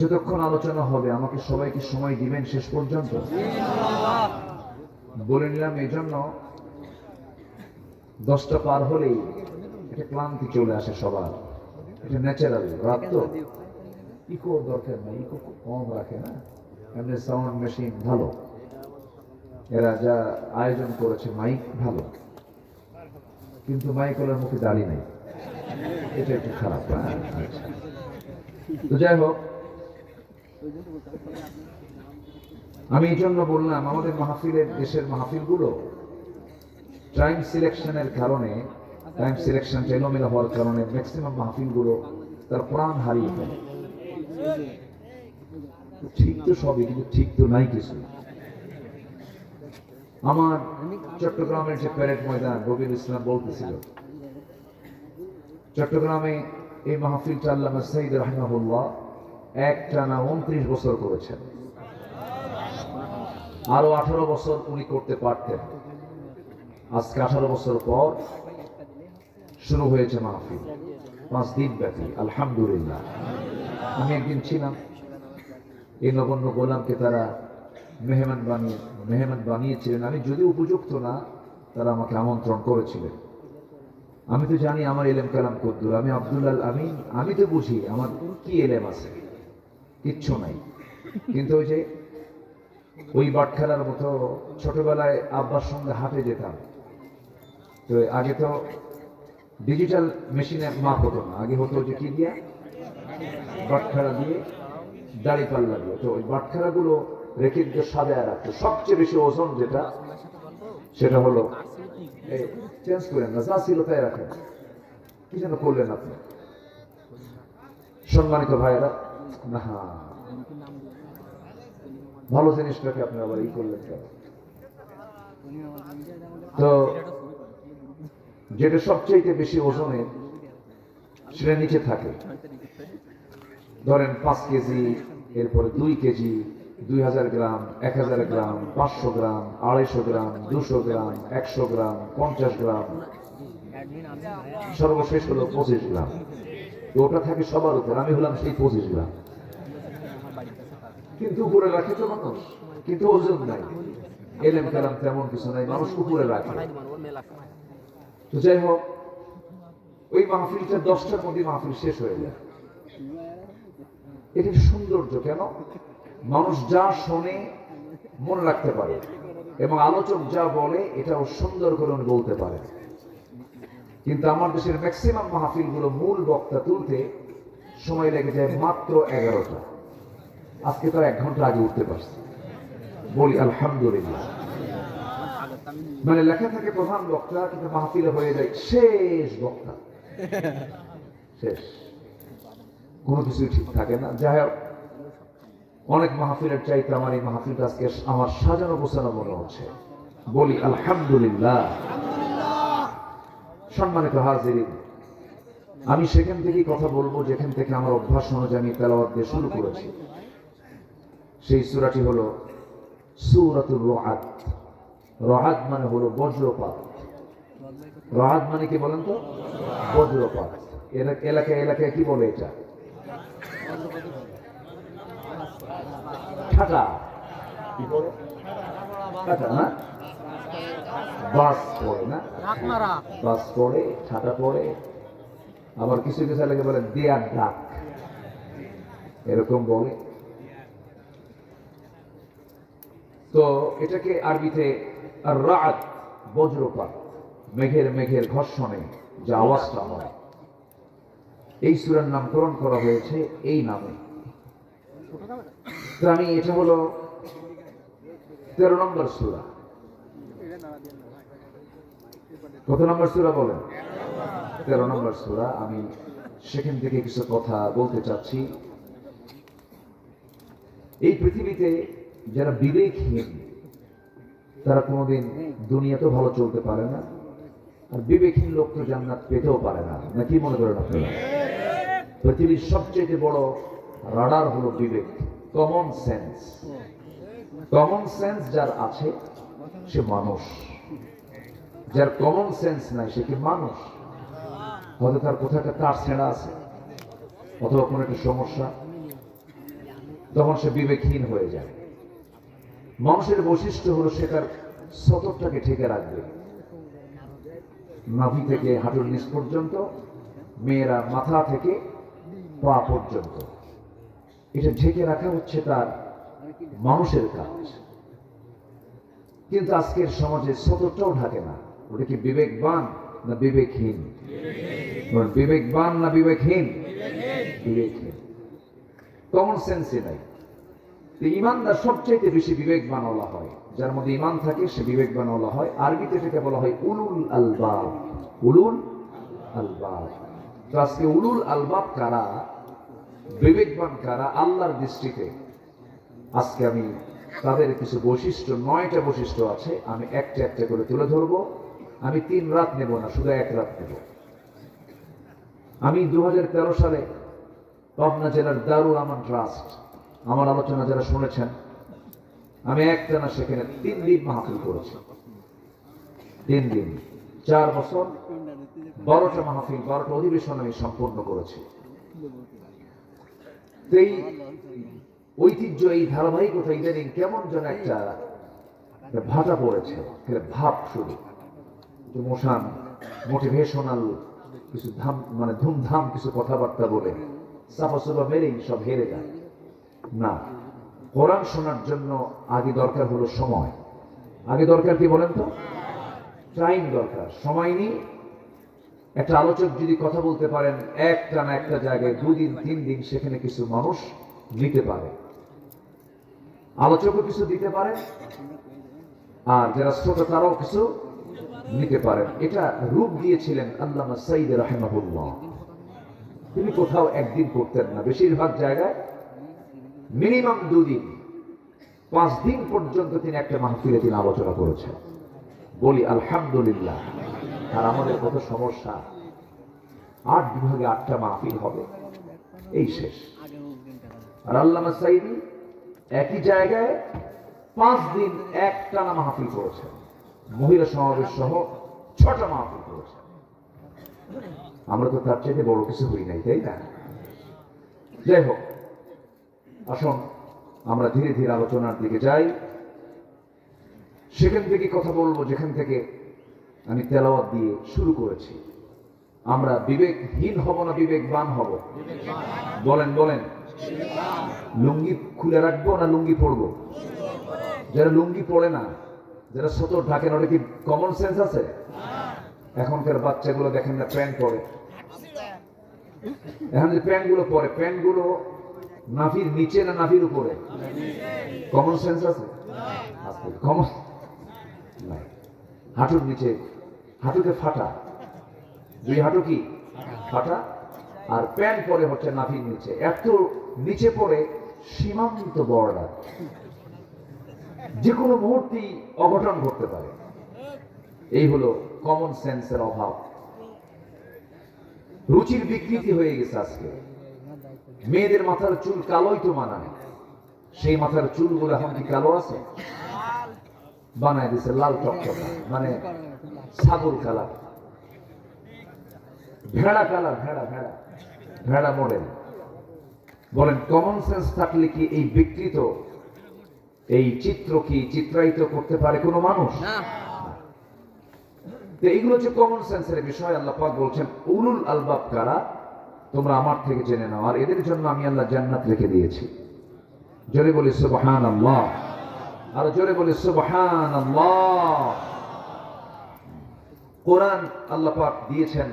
যতক্ষণ আলোচনা হবে আমাকে সবাইকে সময় দিবেন শেষ পর্যন্ত বলে নিলাম। এই জন্য 10টা পার হলেই একটা ক্লান্তি চলে আসে সবার, এটা ন্যাচারাল। রাত তো ইকো দরকার নাই, ইকো খুব কম রাখে না, এমনি সাউন্ড মেশিন ভালো, এরা যা আয়োজন করেছে মাইক ভালো, কিন্তু মাইকওয়ালার মুখে দাড়ি নাই, এটা একটু খারাপ। তো যাই হোক, আমি এই জন্য বললাম আমাদের মাহফিলের, দেশের মাহফিলগুলো টাইম সিলেকশনের কারণে, টাইম সিলেকশনটা এলোমেলো হওয়ার কারণে ম্যাক্সিমাম মাহফিলগুলো তার প্রাণ হারিয়ে ফেলে। ঠিক তো সবই, কিন্তু ঠিক তো নাই কিছু। আমার চট্টগ্রামের যে প্যারেড ময়দান, রবিউল ইসলাম বলতেছিল চট্টগ্রামে এই মাহফিলটা আল্লামা সাইদ রাহিমাহুল্লাহ একটানা 29 বছর করেছেন। আরো 18 বছর উনি করতে পারতেন। আজকে 18 বছর পর শুরু হয়েছে মাহফিল, 5 দিন ব্যাপী। আলহামদুলিল্লাহ। আমি একদিন ছিলাম, এই নগণ্য গোলামকে তারা মেহমান বানিয়েছিলেন। আমি যদি উপযুক্ত না, তারা আমাকে আমন্ত্রণ করেছিলেন। আমি তো জানি আমার এলেম কালাম কদ্দুর, আমি আব্দুল্লাহ আমিন, আমি তো বুঝি আমার কি এলেম আছে, কিচ্ছু নাই। কিন্তু ওই যে ওই বাটখারার মতো ছোটবেলায় আব্বার সঙ্গে হাঁটে যেতাম। তো আগে তো ডিজিটাল মেশিনে মাপ হতো না, আগে হতো যে কি দিয়া, বাটখারা দিয়ে দাড়ি পাল্লা দিয়ে। তো ওই বাটখারাগুলো রেখে দিতে সাজায় রাখতো। সবচেয়ে বেশি ওজন যেটা, সেটা হলো চেঞ্জ করেন না, যা ছিল তাই রাখেন। কি যেন করলেন আপনি সম্মানিত ভাইয়েরা? না, ভালো জিনিসটাকে আপনি আবার করলেন কেন? তো যেটা সবচেয়ে বেশি ওজনের সেটা নিচে থাকে। ধরেন 5 কেজি, এরপরে 2 কেজি, 2000 গ্রাম, 1000 গ্রাম, 500 গ্রাম, 250 গ্রাম, 200 গ্রাম, 100 গ্রাম, 50 গ্রাম, সর্বশেষ হলো 25 গ্রাম। তো ওটা থাকে সবার উপর, আমি হলাম সেই 25 গ্রাম। কিন্তু উপরে রাখে তো মানুষ, কিন্তু ওজন নাই, এলেম কালাম তেমন কিছু নাই, মানুষ উপরে রাখে। তো যাই হোক, ওই মাহফিলটা 10টার মধ্যে মাহফিল শেষ হয়ে যায়। এটা সৌন্দর্য। কেন? মানুষ যা শোনে মনে রাখতে পারে, এবং আলোচক যা বলে এটাও সুন্দর করে বলতে পারে। কিন্তু আমার দেশের ম্যাক্সিমাম মাহফিলগুলো মূল বক্তা তুলতে সময় লেগে যায় মাত্র 11টা। আজকে তো 1 ঘন্টা আগে উঠতে পারছি, বলি আলহামদুলিল্লাহ। মানে লেখা থাকে প্রধান বক্তা, কিন্তু মাহফিলে হয়ে যায় শেষ বক্তা, শেষ। কোনো কিছুই ঠিক থাকে না। যাই হোক, অনেক মাহফিলের চাইতে আমার এই মাহফিলটা আজকে আমার সাজানো গোছানো মনে হচ্ছে, বলি আলহামদুলিল্লাহ। সম্মানিত হাজিরিন, আমি সেখান থেকেই কথা বলবো যেখান থেকে আমার অভ্যাস অনুযায়ী আমি তেলাওয়াত দিয়ে শুরু করেছি। সেই সূরাটি হলো সূরাতুর রাআদ। রাআদ মানে হলো বজ্রপাত। রাআদ মানে কি বলেন তো? বজ্রপাত। এলাকায় এলাকায় কি বলে এটা? ঠাটা। কি বলে? ঠাটা না? বাস পড়ে না? বাস পড়ে, ঠাটা পড়ে, আবার কিছু কিছু এলাকায় বলে দেয়ার ডাক, এরকম বলে। তো এটাকে আরবিতে আর রাআদ, বজ্রপাত, মেঘের ঘর্ষণে যে আওয়াজটা হয়, এই সূরার নামকরণ করা হয়েছে এই নামে। তো আমি, এটা হলো 13 নম্বর সূরা। কত নম্বর সূরা বলেন? 13 নম্বর সূরা। আমি সেখান থেকে কিছু কথা বলতে চাচ্ছি। এই পৃথিবীতে যারা বিবেকহীন, তারা কোনোদিন দুনিয়াতেও ভালো চলতে পারে না, আর বিবেকহীন লোক তো জান্নাত পেতেও পারে না। নাকি মনে করেন আপনারা? পৃথিবীর সবচেয়ে বড় রাডার হলো বিবেক, কমন সেন্স। কমন সেন্স যার আছে সে মানুষ, যার কমন সেন্স নাই সে কি মানুষ? হয়তো তার কোথাও একটা তার ছেঁড়া আছে, অথবা কোনো একটা সমস্যা, তখন সে বিবেকহীন হয়ে যায়। মানুষের বৈশিষ্ট্য হলো সে তার সতরটাকে ঢেকে রাখবে, নাভি থেকে হাঁটুর নিচ পর্যন্ত, মেয়েরা মাথা থেকে পা পর্যন্ত। এটা ঢেকে রাখা হচ্ছে তার মানুষের কাজ। কিন্তু আজকের সমাজে সতরটাও ঢাকে না। ওটা কি বিবেকবান না বিবেকহীন? বিবেকবান না বিবেকহীন? বিবেকহীন। কমন সেন্সই নাই। ইমানদার সবচাইতে বেশি বিবেকবান বলা হয়, যার মধ্যে ইমান থাকে সে বিবেকবান বলা হয়। আরবিতে এটাকে বলা হয় উলুল আলবাব। উলুল আলবাব। তো আজকে উলুল আলবাব কারা, বিবেকবান কারা আল্লাহর দৃষ্টিতে, আজকে আমি তাদের কিছু বৈশিষ্ট্য, 9টা বৈশিষ্ট্য আছে, আমি একটা একটা করে তুলে ধরবো। আমি 3 রাত নেব না, শুধু 1 রাত নেব। আমি 2013 সালে পাবনা জেলার দারুল আমান ট্রাস্ট, আমার আলোচনা যারা শুনেছেন, আমি একটানা সেখানে 3 দিন মাহফিল করেছি। 3 দিন 4 বছর 12টা মাহফিল, 12টা অধিবেশন আমি সম্পন্ন করেছি। এই ঐতিহ্য, এই ধারাবাহিকতা ইদানিং কেমন যেন একটা ভাটা পড়েছে, ভাব শুরু, ইমোশন, মোটিভেশনাল কিছু মানে ধুমধাম কিছু কথাবার্তা বলে সাফাসুফা মেরেই সব হেরে যায় না। কোরআন শোনার জন্য আগে দরকার হলো সময়। আগে দরকার কি বলেন তো? টাইম দরকার, সময় নেই। একটা আলোচক যদি কথা বলতে পারেন একটানা একটা জায়গায় 2 দিন 3 দিন, সেখানে কিছু মানুষ নিতে পারে, আলোচকও কিছু দিতে পারে, আর যারা শ্রোতা তারাও কিছু নিতে পারেন। এটা রূপ দিয়েছিলেন আল্লামা সাইদ রাহিমাহুল্লাহ। তিনি কোথাও একদিন করতেন না, বেশিরভাগ জায়গায় মিনিমাম 2 দিন, 5 দিন পর্যন্ত তিনি একটা মাহফিলে তিনি আলোচনা করেছেন। বলি আলহামদুলিল্লাহ। আর আমাদের কত সমস্যা, 8 বিভাগে 8টা মাহফিল হবে, এই শেষ। আর আল্লামা সাইদি একই জায়গায় 5 দিন একটানা মাহফিল করেছেন, মহিলা সমাবেশ সহ 6টা মাহফিল করেছেন। আমরা তো তার চাইতে বড় কিছু হই নাই, তাই না? যাই হোক, আসুন আমরা ধীরে ধীরে আলোচনার দিকে যাই। সেখান থেকে কথা বলবো যেখান থেকে আমি তেলাওয়াত দিয়ে শুরু করেছি। আমরা বিবেকহীন হব না বিবেকবান হব? বলেন বলেন। লুঙ্গি খুলে রাখবো না লুঙ্গি পরবো? যারা লুঙ্গি পরে না, যারা সতর ঢাকেন, ওটা কি কমন সেন্স আছে? এখনকার বাচ্চাগুলো দেখেন না প্যান্ট পরে, এখন যে প্যান্টগুলো পরে, প্যান্টগুলো নাভির নিচে না নাভির উপরে? কমন সেন্স আছে? কমন নাই। হাঁটুর নিচে, হাঁটুতে ফাটা, 2 হাঁটু কি ফাটা, আর প্যান্ট পরে হচ্ছে নাভির নিচে, এত নিচে পড়ে সীমান্ত বর্ডার, যে কোনো মুহূর্তেই অঘটন ঘটতে পারে। এই হলো কমন সেন্সের অভাব। রুচির বিকৃতি হয়ে গেছে আজকে। মেয়েদের মাথার চুল কালোই তো মানায়, সেই মাথার চুলগুলো এখন কি কালো আছে? বানায় দিছে লাল টকটকা, মানে ছাগল কালার, ভেড়া কালার, ভেড়া ভেড়া ভেড়া মডেল। বলেন কমন সেন্স থাকলে কি এই বিকৃত, এই চিত্র কি চিত্রায়িত করতে পারে কোনো মানুষ? এইগুলো হচ্ছে কমন সেন্সের বিষয়। আল্লাহ পাক বলছেন উলুল আলবাব কারা, তোমরা আমার থেকে জেনে নাও, আর এদের জন্য আমি আল্লাহ জান্নাত রেখে দিয়েছি। জোরে বলি সুবহানাল্লাহ, আর জোরে বলি সুবহানাল্লাহ। কোরআন আল্লাহ পাক দিয়েছেন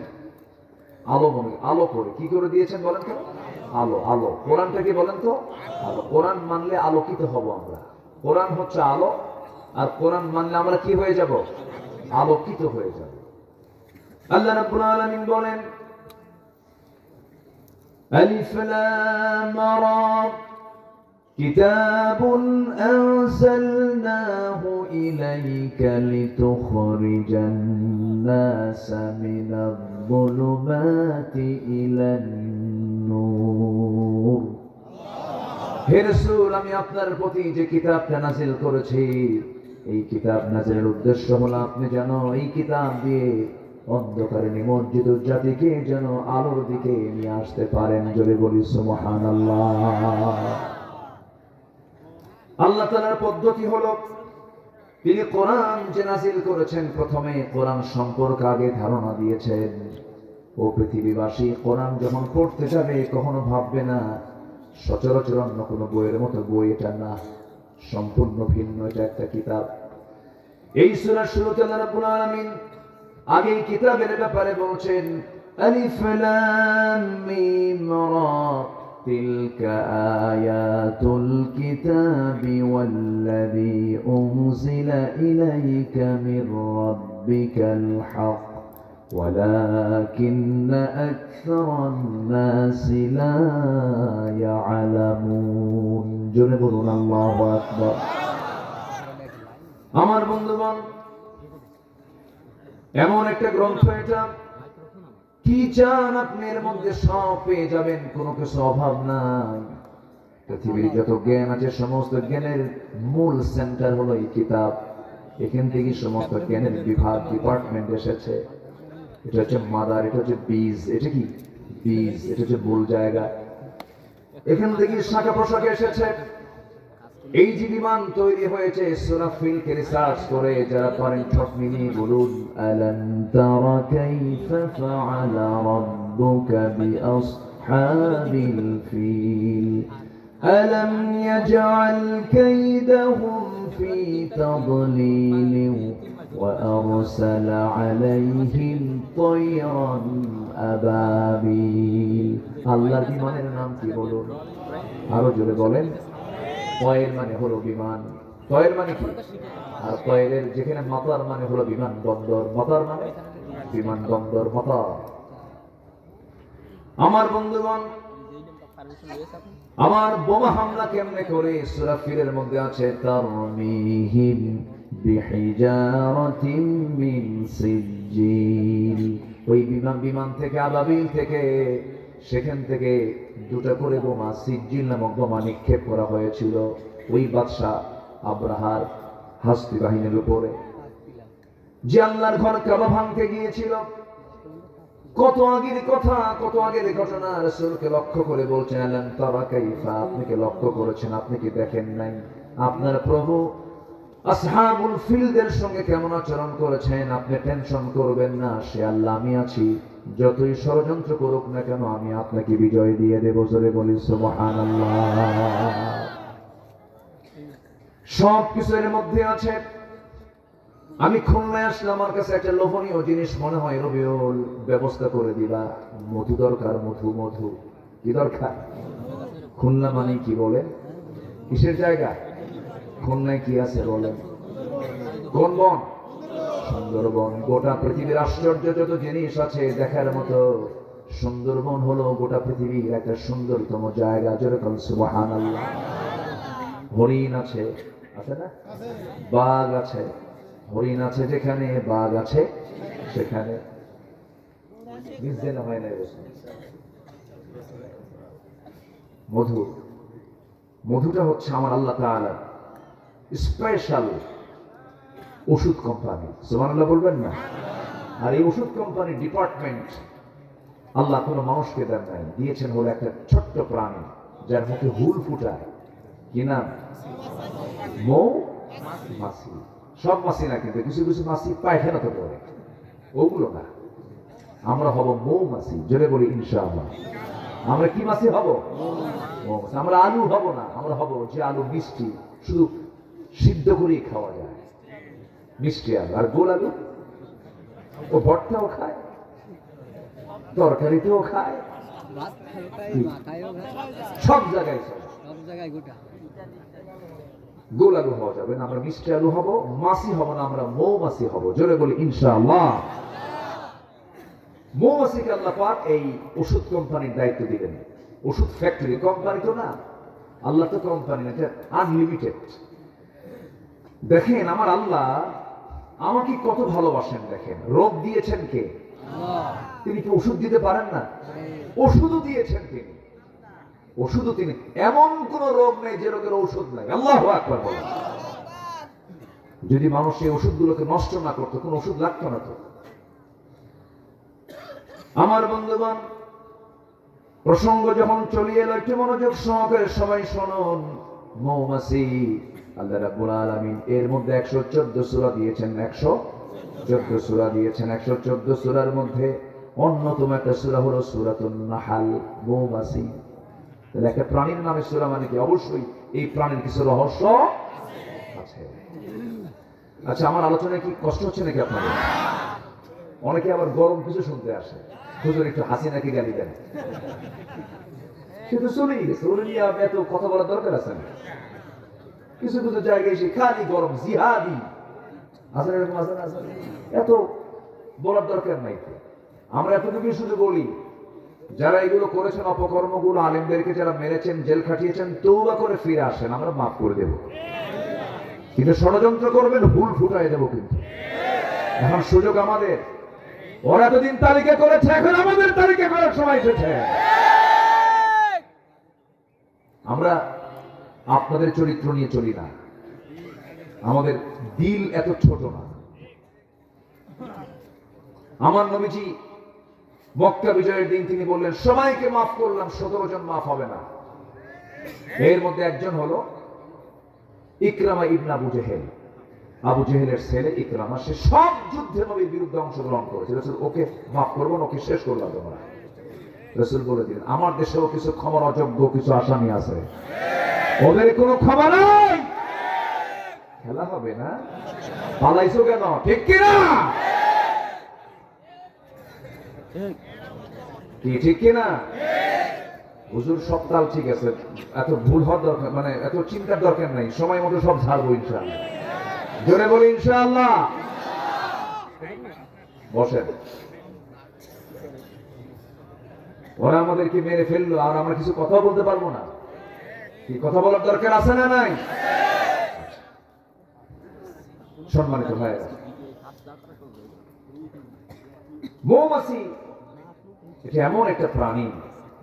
আলো, আলো করে। কি করে দিয়েছেন বলেন তো? আলো। আলো কোরআনটা কি বলেন তো? আলো। কোরআন মানলে আলোকিত হব আমরা। কোরআন হচ্ছে আলো, আর কোরআন মানলে আমরা কি হয়ে যাব? আলোকিত হয়ে যাব। আল্লাহ রাব্বুল আলামিন বলেন আলিফ লাম রা কিতাবুন আনজালনাহু ইলাইকা লিতুখরিজান নাসা মিনাল যুলুমাতি ইলান নূর। হে রাসূল, আমি আপনার প্রতি যে কিতাবটা নাযিল করেছি, এই কিতাব নাযিলের উদ্দেশ্য হলো আপনি যেন এই কিতাব দিয়ে অন্ধকারে নিমজ্জিত জাতিকে যেন আলোর দিকে নিয়ে আসতে পারেন। জোরে বলি সুবহানাল্লাহ। আল্লাহ তাআলার পদ্ধতি হলো তিনি কোরআন যে নাযিল করেছেন প্রথমে কোরআন সম্পর্কে আগে ধারণা দিয়েছেন। ও পৃথিবীবাসী, কোরআন যখন পড়তে যাবে কখনো ভাববে না সচরাচর অন্য কোনো বইয়ের মতো বই এটা না, সম্পূর্ণ ভিন্ন, এটা একটা কিতাব। এই সূরার শুরুতে আল্লাহ রাব্বুল আলামিন আগে কিতাবের ব্যাপারে বলছেন আলিফ লাম মিম রা তিলকা আয়াতুল কিতাবি ওয়াল্লাযী উনজিলা ইলাইকা মির রাব্বিকাল হক ওয়ালাকিন্না আকসারান নাসি লা ইয়ালামুন। জোরে বলুন আল্লাহু আকবার। আমার বন্ধুগণ, এমন একটা গ্রন্থ এটা, কি চান আপনি এর মধ্যে সব পেয়ে যাবেন, কোনো কিছু অভাব নাই। পৃথিবীর যত জ্ঞান আছে সমস্ত জ্ঞানের মূল সেন্টার হলো এই কিতাব। এখান থেকে সমস্ত জ্ঞানের বিভাগ, ডিপার্টমেন্ট এসেছে। এটা হচ্ছে মাদার, এটা হচ্ছে বীজ। এটা কি বীজ? এটা হচ্ছে মূল জায়গা। এখান থেকে শাখা প্রশাখা এসেছে। এই যে বিমান তৈরি হয়েছে, সূরা ফিলকে রিসার্চ করে যারা পারেন ঠট মিলিয়ে বলুন আলাম তারা কাইফা ফাআলা রাব্বুকা বিআসহাবিল ফিল আলাম ইয়াজআল কাইদাহুম ফি তাদলিল ওয়া আরসালা আলাইহিম তায়রান আবাবিল। আল্লাহর বিমানের নাম কি বলুন? আরো জোরে বলেন। তয়ের মানে হলো বিমান। তয়ের মানে কি? আর তয়ের যেখানে মাতার মানে হলো বিমান বন্দর। মাতার মানে বিমান বন্দর, মাতার। আমার বন্ধুগণ, আমার বোমা হামলা কেমনে করে সূরা ফিলের মধ্যে আছে তারমিহিম বিহিজারাতিন মিন সিজ্জিল। ওই বিমান থেকে, আবাবিল থেকে, সেখান থেকে দুটো করে বোমা, সিজ্জিল নামক বোমা নিক্ষেপ করা হয়েছিল ওই বাদশাহ আব্রাহার হাস্তি বাহিনীর উপরে, যে আল্লাহর ঘর কাবা ভাঙতে গিয়েছিল। কত আগের কথা, কত আগের ঘটনা। রাসূলকে লক্ষ্য করে বলছেন আলাম তারা কাইফা, আপনি কি লক্ষ্য করেছেন? আপনি কি দেখেন নাই আপনার প্রভু আসহাবুল ফিলদের সঙ্গে কেমন আচরণ করেছেন? আপনি টেনশন করবেন না, সে আল্লাহ আমি আছি, যতই ষড়যন্ত্র করুক না কেন আমি আপনাকে বিজয় দিয়ে দেব। জোরে বলি সুবহানাল্লাহ। সব কিছু এর মধ্যে আছে। আমি খুলনায় আসলে আমার কাছে একটা লোভনীয় জিনিস মনে হয়, রবিউল ব্যবস্থা করে দিবা। মধু দরকার, মধু। মধু কি দরকার? খুলনা মানে কি বলেন? কিসের জায়গা? খুলনায় কি আছে বলেন? কোন বন? সুন্দরবন। গোটা পৃথিবীর আশ্চর্য যত জিনিস আছে দেখার মতো, সুন্দরবন হলো গোটা পৃথিবীর একটা সুন্দরতম জায়গা। যেরকম সুবহানাল্লাহ। হরিণ আছে, আছে না? বাঘ আছে। হরিণ আছে যেখানে, বাঘ আছে সেখানে। হয় না। মধু, মধুটা হচ্ছে আমার আল্লাহ তাআলার স্পেশাল ওষুধ কোম্পানি। সুবহানাল্লাহ বলবেন না? আর এই ওষুধ কোম্পানির ডিপার্টমেন্ট আল্লাহ কোনো মানুষকে দেন নাই, দিয়েছেন হলো একটা ছোট্ট প্রাণী যার মুখে হুল ফুটায়। কি নাম? মৌমাছি। সব মাছি না, কিন্তু কিছু কিছু মাছি পায়খানা তো করে, ওগুলো না। আমরা হব মৌমাছি। জোরে বলি ইনশাআল্লাহ। আমরা কি মাছি হব? মৌমাছি। আমরা আলু হব না, আমরা হব যে আলু মিষ্টি, শুধু সিদ্ধ করেই খাওয়া যায়, মিষ্টি আলু। আর গোল আলু ও ভর্তাও খায়, তরকারিতেও খায়, সব জায়গায় গোটা। গোল আলু হওয়া যাবে না, আমরা মিষ্টি আলু হব, মাছি হব না, আমরা মৌমাছি হব। জোরে বলি ইনশাআল্লাহ। মৌমাছিকে আল্লাহ পাক এই ওষুধ কোম্পানির দায়িত্ব দিলেন। ওষুধ ফ্যাক্টরি, কোম্পানি তো না, আল্লাহ তো কোম্পানি না, এটা আনলিমিটেড। দেখেন আমার আল্লাহ আমাকে কত ভালোবাসেন। দেখেন রোগ দিয়েছেন কে? তিনি কি ওষুধ দিতে পারেন না? ওষুধও দিয়েছেন তিনি, ওষুধও তিনি। এমন কোন রোগ নেই যে রোগের ঔষধ নাই। আল্লাহু আকবার বলেন। যদি মানুষ এই ওষুধগুলোকে নষ্ট না করতো, কোন ওষুধ লাগতো না তো। আমার বন্ধুগণ, প্রসঙ্গ যখন চলিয়ে এলো একটু মনোযোগ সহকারে সবাই শুনুন। মৌমাছি। আল্লাহ রাব্বুল আলামিন এর মধ্যে 114 সূরা দিয়েছেন, 114 সূরা দিয়েছেন। 114 সূরার মধ্যে অন্যতম একটা সূরা হলো সূরাতুন নাহাল, মৌমাছি। তাহলে একটা প্রাণীর নামে সূরা মানে কি? অবশ্যই এই প্রাণীর কিছু রহস্য আছে। আচ্ছা, আমার আলোচনায় কি কষ্ট হচ্ছে নাকি আপনাদের? অনেকে আবার গরম কিছু শুনতে আসে, হুজুর একটু হাসিনাকে গালি দেন। কিন্তু চলেই গেছে, ওরা নিয়ে এত কথা বলার দরকার আছে না। কিছু কিছু জায়গায় এসে খালি গরম, জিহাদি আসলে এরকম আছে না? এত বলার দরকার নাই। আমরা এতটুকু শুধু বলি, যারা এগুলো করেছেন অপকর্মগুলো, আলেমদেরকে যারা মেরেছেন, জেল খাটিয়েছেন, তওবা করে ফিরে আসেন, আমরা মাফ করে দেব। কিন্তু ষড়যন্ত্র করবেন, হুল ফুটাই দেব। কিন্তু এখন সুযোগ আমাদের। ওরা এতদিন তালিকা করেছে, এখন আমাদের তালিকা করার সময় এসেছে। আমরা আপনাদের চরিত্র নিয়ে চলি না, আমাদের দিল এত ছোট না। আমার নবীজি মক্কা বিজয়ের দিন তিনি বললেন, সবাইকে মাফ করলাম, 17 জন মাফ হবে না। এর মধ্যে একজন হলো ইকরামা ইবনে আবু জেহেল। আবু জেহেলের ছেলে ইকরামা, সে সব যুদ্ধে নবীর বিরুদ্ধে অংশগ্রহণ করেছে। রাসূল ওকে মাফ করবো না, ওকে শেষ করলাম তোমরা। রাসূল বলে দিলেন, আমার দেশেও কিছু ক্ষমার অযোগ্য কিছু আসামি আছে, ওদের কোনো ক্ষমা নাই। খেলা হবে না, পালাইছো কেন? ঠিক কিনা? কি ঠিক কিনা? হুজুর সব তাল ঠিক আছে, এত ভুল হওয়ার দরকার, মানে এত চিন্তার দরকার নাই, সময় মতো সব ছাড়বো ইনশাআল্লাহ। জোরে বলি ইনশাআল্লাহ। বসেন। ওরা আমাদেরকে মেরে ফেললো, আর আমরা কিছু কথা বলতে পারবো না? কি কথা বলার দরকার আছে না নাই? সম্মানিত ভাইয়েরা, মৌমাছি এটা এমন একটা প্রাণী,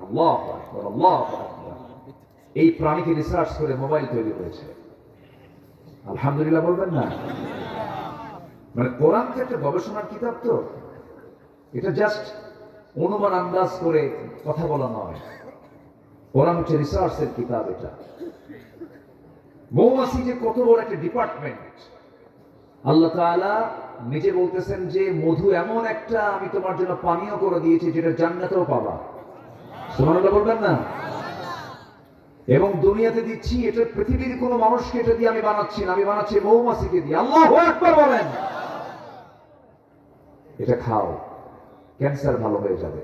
আল্লাহু আকবার, আল্লাহু আকবার। এই প্রাণীকে রিসার্চ করে মোবাইল তৈরি হয়েছে। আলহামদুলিল্লাহ বলবেন না? মানে কোরআন তো একটা গবেষণার কিতাব, তো এটা জাস্ট অনুমান আন্দাজ করে কথা বলা নয়, কোরআন হচ্ছে রিসার্চের কিতাব। এটা মৌমাছি যে কত বড় একটা ডিপার্টমেন্ট। আল্লাহ তাআলা নিজে বলতেছেন যে মধু এমন একটা আমি তোমার জন্য পানীয় করে দিয়েছি যেটা জান্নাতেও পাবা। সুবহানাল্লাহ বলবেন না? এবং দুনিয়াতে দিচ্ছি, এটা পৃথিবীর কোনো মানুষকে এটা দিয়ে আমি বানাচ্ছি না, আমি বানাচ্ছি মৌমাছিকে দিয়ে। আল্লাহু আকবার বলেন। এটা খাও, ক্যান্সার ভালো হয়ে যাবে।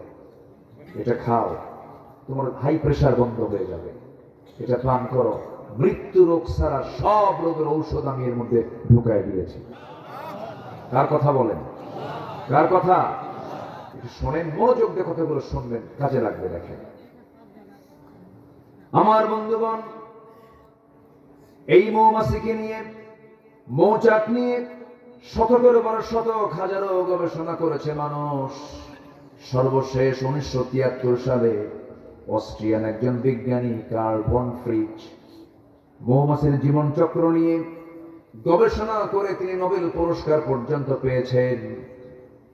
এটা খাও, তোমার হাই প্রেসার বন্ধ হয়ে যাবে। এটা পান করো, মৃত্যু রোগ ছাড়া সব রোগের ঔষধ আমি এর মধ্যে ঢুকাই দিয়েছি। কার কথা বলেন? কার কথা? শোনেন, মনোযোগ দিয়ে কথাগুলো শুনবেন, কাজে লাগবে। দেখেন আমার বন্ধুগণ, এই মৌমাছিকে নিয়ে, মৌচাক নিয়ে শতকের পর শতক, হাজারো গবেষণা করেছে মানুষ। সর্বশেষ 1973 সালে অস্ট্রিয়ান একজন বিজ্ঞানী কার্ল ভন ফ্রিচ মৌমাছির জীবন চক্র নিয়ে গবেষণা করে তিনি নোবেল পুরস্কার পর্যন্ত পেয়েছেন।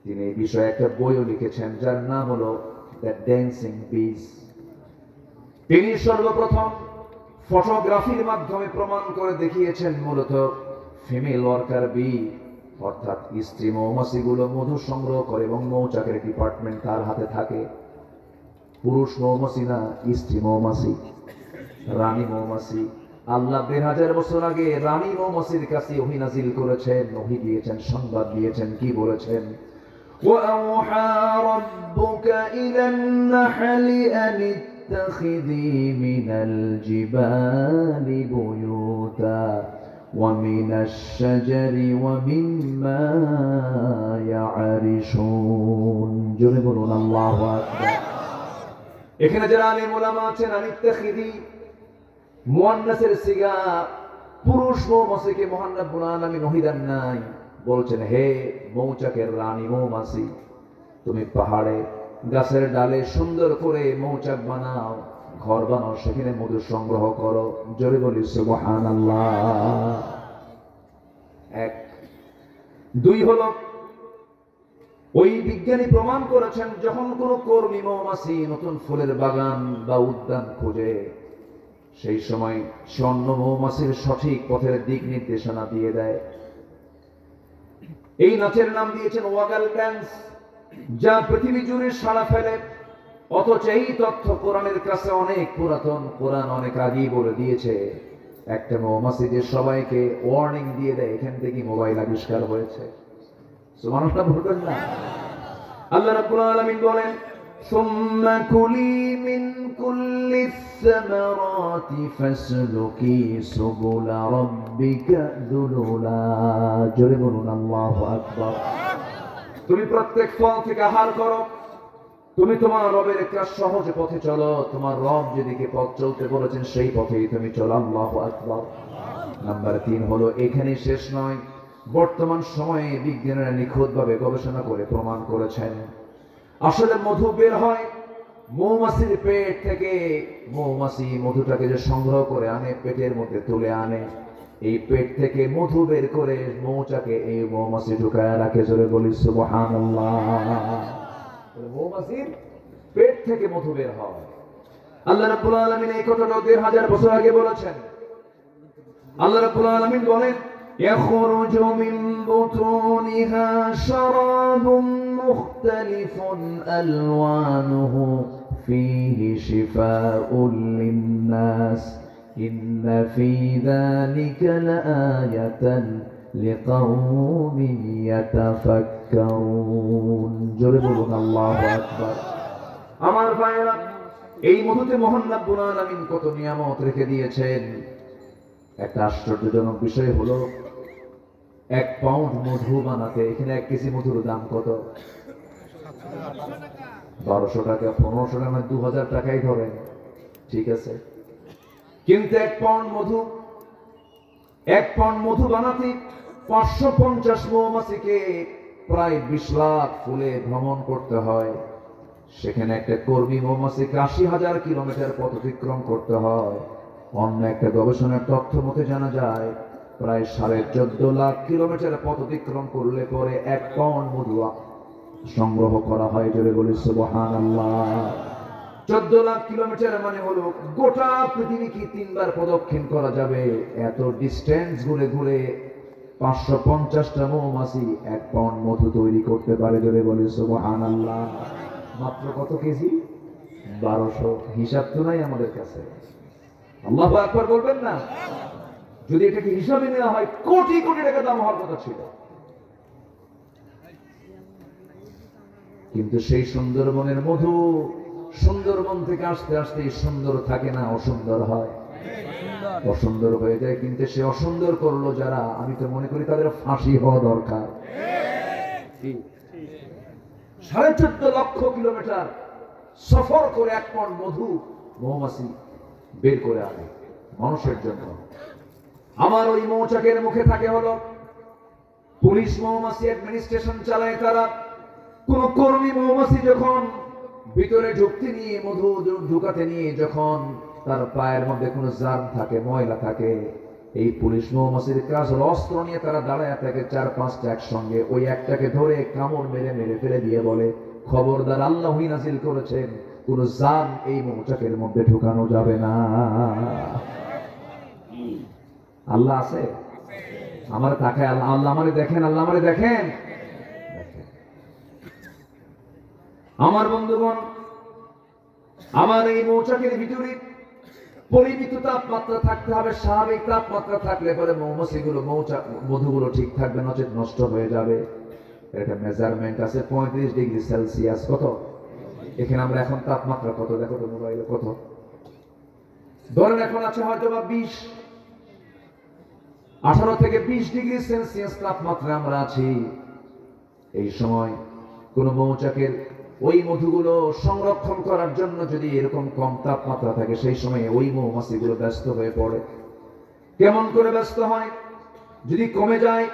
তিনি এই বিষয়ে একটা বইও লিখেছেন, যার নাম হলো দ্য ড্যান্সিং বিস। তিনি সর্বপ্রথম ফটোগ্রাফির মাধ্যমে প্রমাণ করে দেখিয়েছেন মূলত ফিমেল ওয়ার্কার বি, অর্থাৎ স্ত্রী মৌমাছিগুলো মধু সংগ্রহ করে এবং মৌচাকের ডিপার্টমেন্ট তার হাতে থাকে। পুরুষ মৌমাছি না, স্ত্রী মৌমাছি, রানী মৌমাছি। আল্লাহ 1000 বছর আগে রানী মৌমাছির কাছে ওহী নাযিল করেছেন, ওহী দিয়েছেন, সংবাদ দিয়েছেন। কি বলেছেন? وَأَوْحَى رَبُّكَ إِلَى النَّحْلِ أَنِ اتَّخِذِي مِنَ الْجِبَالِ بُيُوتًا وَمِنَ الشَّجَرِ وَمِمَّا يَعْرِشُونَ। জোরে বলুন আল্লাহু আকবার। এখানে যারা আলেম ওলামা আছেন, আনিত্তাখিদি মুয়ান্নাসের সিগা, পুরুষ মৌমাছিকে মহান রব্বুল আলামিন ওহী দেন নাই। বলছেন, হে মৌচাকের রানী মৌমাছি, তুমি পাহাড়ে গাছের ডালে সুন্দর করে মৌচাক বানাও, ঘর বানাও, সেখানে মধু সংগ্রহ করো। জোরে বলি সুবহানাল্লাহ। এক। দুই হলো, ওই বিজ্ঞানী প্রমাণ করেছেন যখন কোন কর্মী মৌমাছি নতুন ফুলের বাগান বা উদ্যান খুঁজে, সেই সময় সে অন্য মৌমাছির সঠিক পথের দিক নির্দেশনা দিয়ে দেয়। এই নাচের নাম দিয়েছেন ওয়াগাল ড্যান্স, যা পৃথিবী জুড়ে সাড়া ফেলে। অথচ এই তথ্য কোরআনের কাছে অনেক পুরাতন। কোরআন অনেক আগেই বলে দিয়েছে একটা মৌমাছি যে সবাইকে ওয়ার্নিং দিয়ে দেয়, এখান থেকে মোবাইল আবিষ্কার হয়েছে। সুবহানাল্লাহ বলবেন না? আল্লাহ রাব্বুল আলামিন বলেন, সুম্মা কুলি মিন কুল্লি সামারাতি ফাসলুকি সুবুলা রাব্বিকা যুলুলা। জোরে বলুন আল্লাহু আকবার। তুমি প্রত্যেক ফল থেকে আহার করো, তুমি তোমার রবের একটা সহজ পথে চলো। তোমার রব যেদিকে পথ চলতে বলেছেন সেই পথেই তুমি চলো। আল্লাহু আকবার। নাম্বার 3 হলো, এখানে শেষ নয়। বর্তমান সময়ে বিজ্ঞানীরা নিখুঁতভাবে গবেষণা করে প্রমাণ করেছেন আসলে মধু বের হয় মৌমাছির পেট থেকে। মৌমাছি মধুটাকে যে সংগ্রহ করে আনে, পেটের মধ্যে তুলে আনে, এই পেট থেকে মধু বের করে মৌচাকে এই মৌমাছি ঢুকায় রাখে। জোরে বলি সুবহানাল্লাহ। মৌমাছির পেট থেকে মধু বের হয়। আল্লাহ রাব্বুল আলামিন এই কথাটা ১৫০০ বছর আগে বলেছেন। আল্লাহ রাব্বুল আলামিন বলেন, ইয়াখরুজু মিন বুতুনিহা শারাবুম মুখতালিফুন আলওয়ানুহু ফীহি শিফাউন লিন-নাস ইন্না ফী যালিকা লাআয়াতান লিকাওমিন ইয়াতাফাক্কারুন। জোরে বলুন আল্লাহু আকবার। আমার ভাইরা, এই মধুতে মহান রব্বুল আলামিন কত নিয়ামত রেখে দিয়েছেন। একটা আশ্চর্যজনক বিষয় হলো, 1 পাউন্ড মধু বানাতে এখানে 1 কেজি মধুর দাম কত? 1200 টাকা, 1500 টাকা, 2000 টাকাই ধরেন, ঠিক আছে। কিন্তু 1 পাউন্ড মধু বানাতে 550 মৌমাছিকে প্রায় 20 লাখ ফুলে ভ্রমণ করতে হয়। সেখানে একটা কর্মী মৌমাছিকে 80,000 কিলোমিটার পথ অতিক্রম করতে হয়। অন্য একটা গবেষণার তথ্য মতে জানা যায় প্রায় 14.5 লাখ কিলোমিটার পথ অতিক্রম করলে পরে 1 পাউন্ড মধু সংগ্রহ করা হয়। জোরে বলি সুবহানাল্লাহ। 14 লাখ কিলোমিটার মানে হলো গোটা পৃথিবীকে 3 বার প্রদক্ষিণ করা যাবে। এত ডিস্টেন্স ঘুরে ঘুরে 550টা মৌমাছি 1 পাউন্ড মধু তৈরি করতে পারে। জোরে বলি সুবহানাল্লাহ। মাত্র কত কেজি? 1200। হিসাব তো নাই আমাদের কাছে। আল্লাহু আকবার বলবেন না? যদি এটাকে হিসাবে নেওয়া হয় কোটি কোটি টাকা দাম হওয়ার কথা ছিল। কিন্তু সেই সুন্দরবনের মধু সুন্দরবন থেকে আসতে আসতে সুন্দর থাকে না, অসুন্দর হয়, অসুন্দর হয়ে যায়। কিন্তু সে অসুন্দর করলো যারা, আমি তো মনে করি তাদের ফাঁসি হওয়া দরকার। 14.5 লক্ষ কিলোমিটার সফর করে 1 পাউন্ড মধু মৌমাছি বের করে আনে মানুষের জন্য। আমার ওই মৌচাকের মুখে থাকে হলো পুলিশ মৌমাছি, অ্যাডমিনিস্ট্রেশন চালায় তারা। কোন কর্মী মৌমাছি যখন ভিতরে ঢুকতে নিয়ে মধু ঢুকাতে নিয়ে যখন তার পায়ের মধ্যে কোনো জার্ম থাকে, ময়লা থাকে, এই পুলিশ মৌমাছির কাজ হলো অস্ত্র নিয়ে তারা দাঁড়ায় থাকে 4-5টা একসঙ্গে। ওই একটাকে ধরে কামড় মেরে মেরে ফেলে দিয়ে বলে, খবরদার, আল্লাহই নাজিল করেছেন কোন জার্ম এই মৌচাকের মধ্যে ঢুকানো যাবে না। আল্লাহ আছে? আমার তাকায় আল্লাহ, আল্লাহ আমারে দেখেন, আল্লাহ আমারে দেখেন। আমার বন্ধুগণ, আমার এই মৌচাকের ভিতরে পরিমিত তাপমাত্রা থাকতে হবে। স্বাভাবিক তাপমাত্রা থাকলে পরে মৌমাছিগুলো মধুগুলো ঠিক থাকবে, নচেত নষ্ট হয়ে যাবে। একটা মেজারমেন্ট আছে 35 ডিগ্রি সেলসিয়াস। কত? এখানে আমরা এখন তাপমাত্রা কত দেখো তো মোবাইলে, কত ধরেন এখন আছে হয়তো বা 18 থেকে 20 ডিগ্রি সেলসিয়াস তাপমাত্রা আমরা আছি। এই সময় কোন মৌচাকের ওই মধুগুলো সংরক্ষণ করার জন্য যদি এরকম কম তাপমাত্রা থাকে, সেই সময় ওই মৌমাছিগুলো ব্যস্ত হয়ে পড়ে। কেমন করে ব্যস্ত হয়? যদি কমে যায়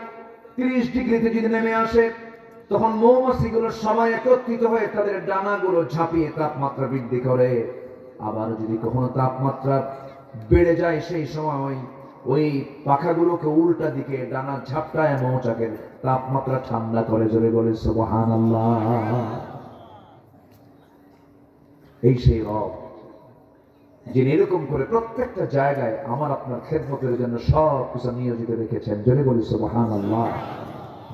30 ডিগ্রিতে যদি নেমে আসে, তখন মৌমাছিগুলো সবাই একত্রিত হয়ে তাদের ডানাগুলো ঝাঁপিয়ে তাপমাত্রা বৃদ্ধি করে। আবার যদি কখনো তাপমাত্রা বেড়ে যায়, সেই সময় ওই পাখাগুলোকে উল্টা দিকে ডানা ঝাপটায় মৌচাকের তাপমাত্রা ঠান্ডা করে। জোরে বলে সুবহানাল্লাহ। এই সেই রব যিনি এরকম করে প্রত্যেকটা জায়গায় আমার আপনার খেদমতের জন্য সব কিছু নিয়োজিত রেখেছেন। যদি বলি সুবহানাল্লাহ।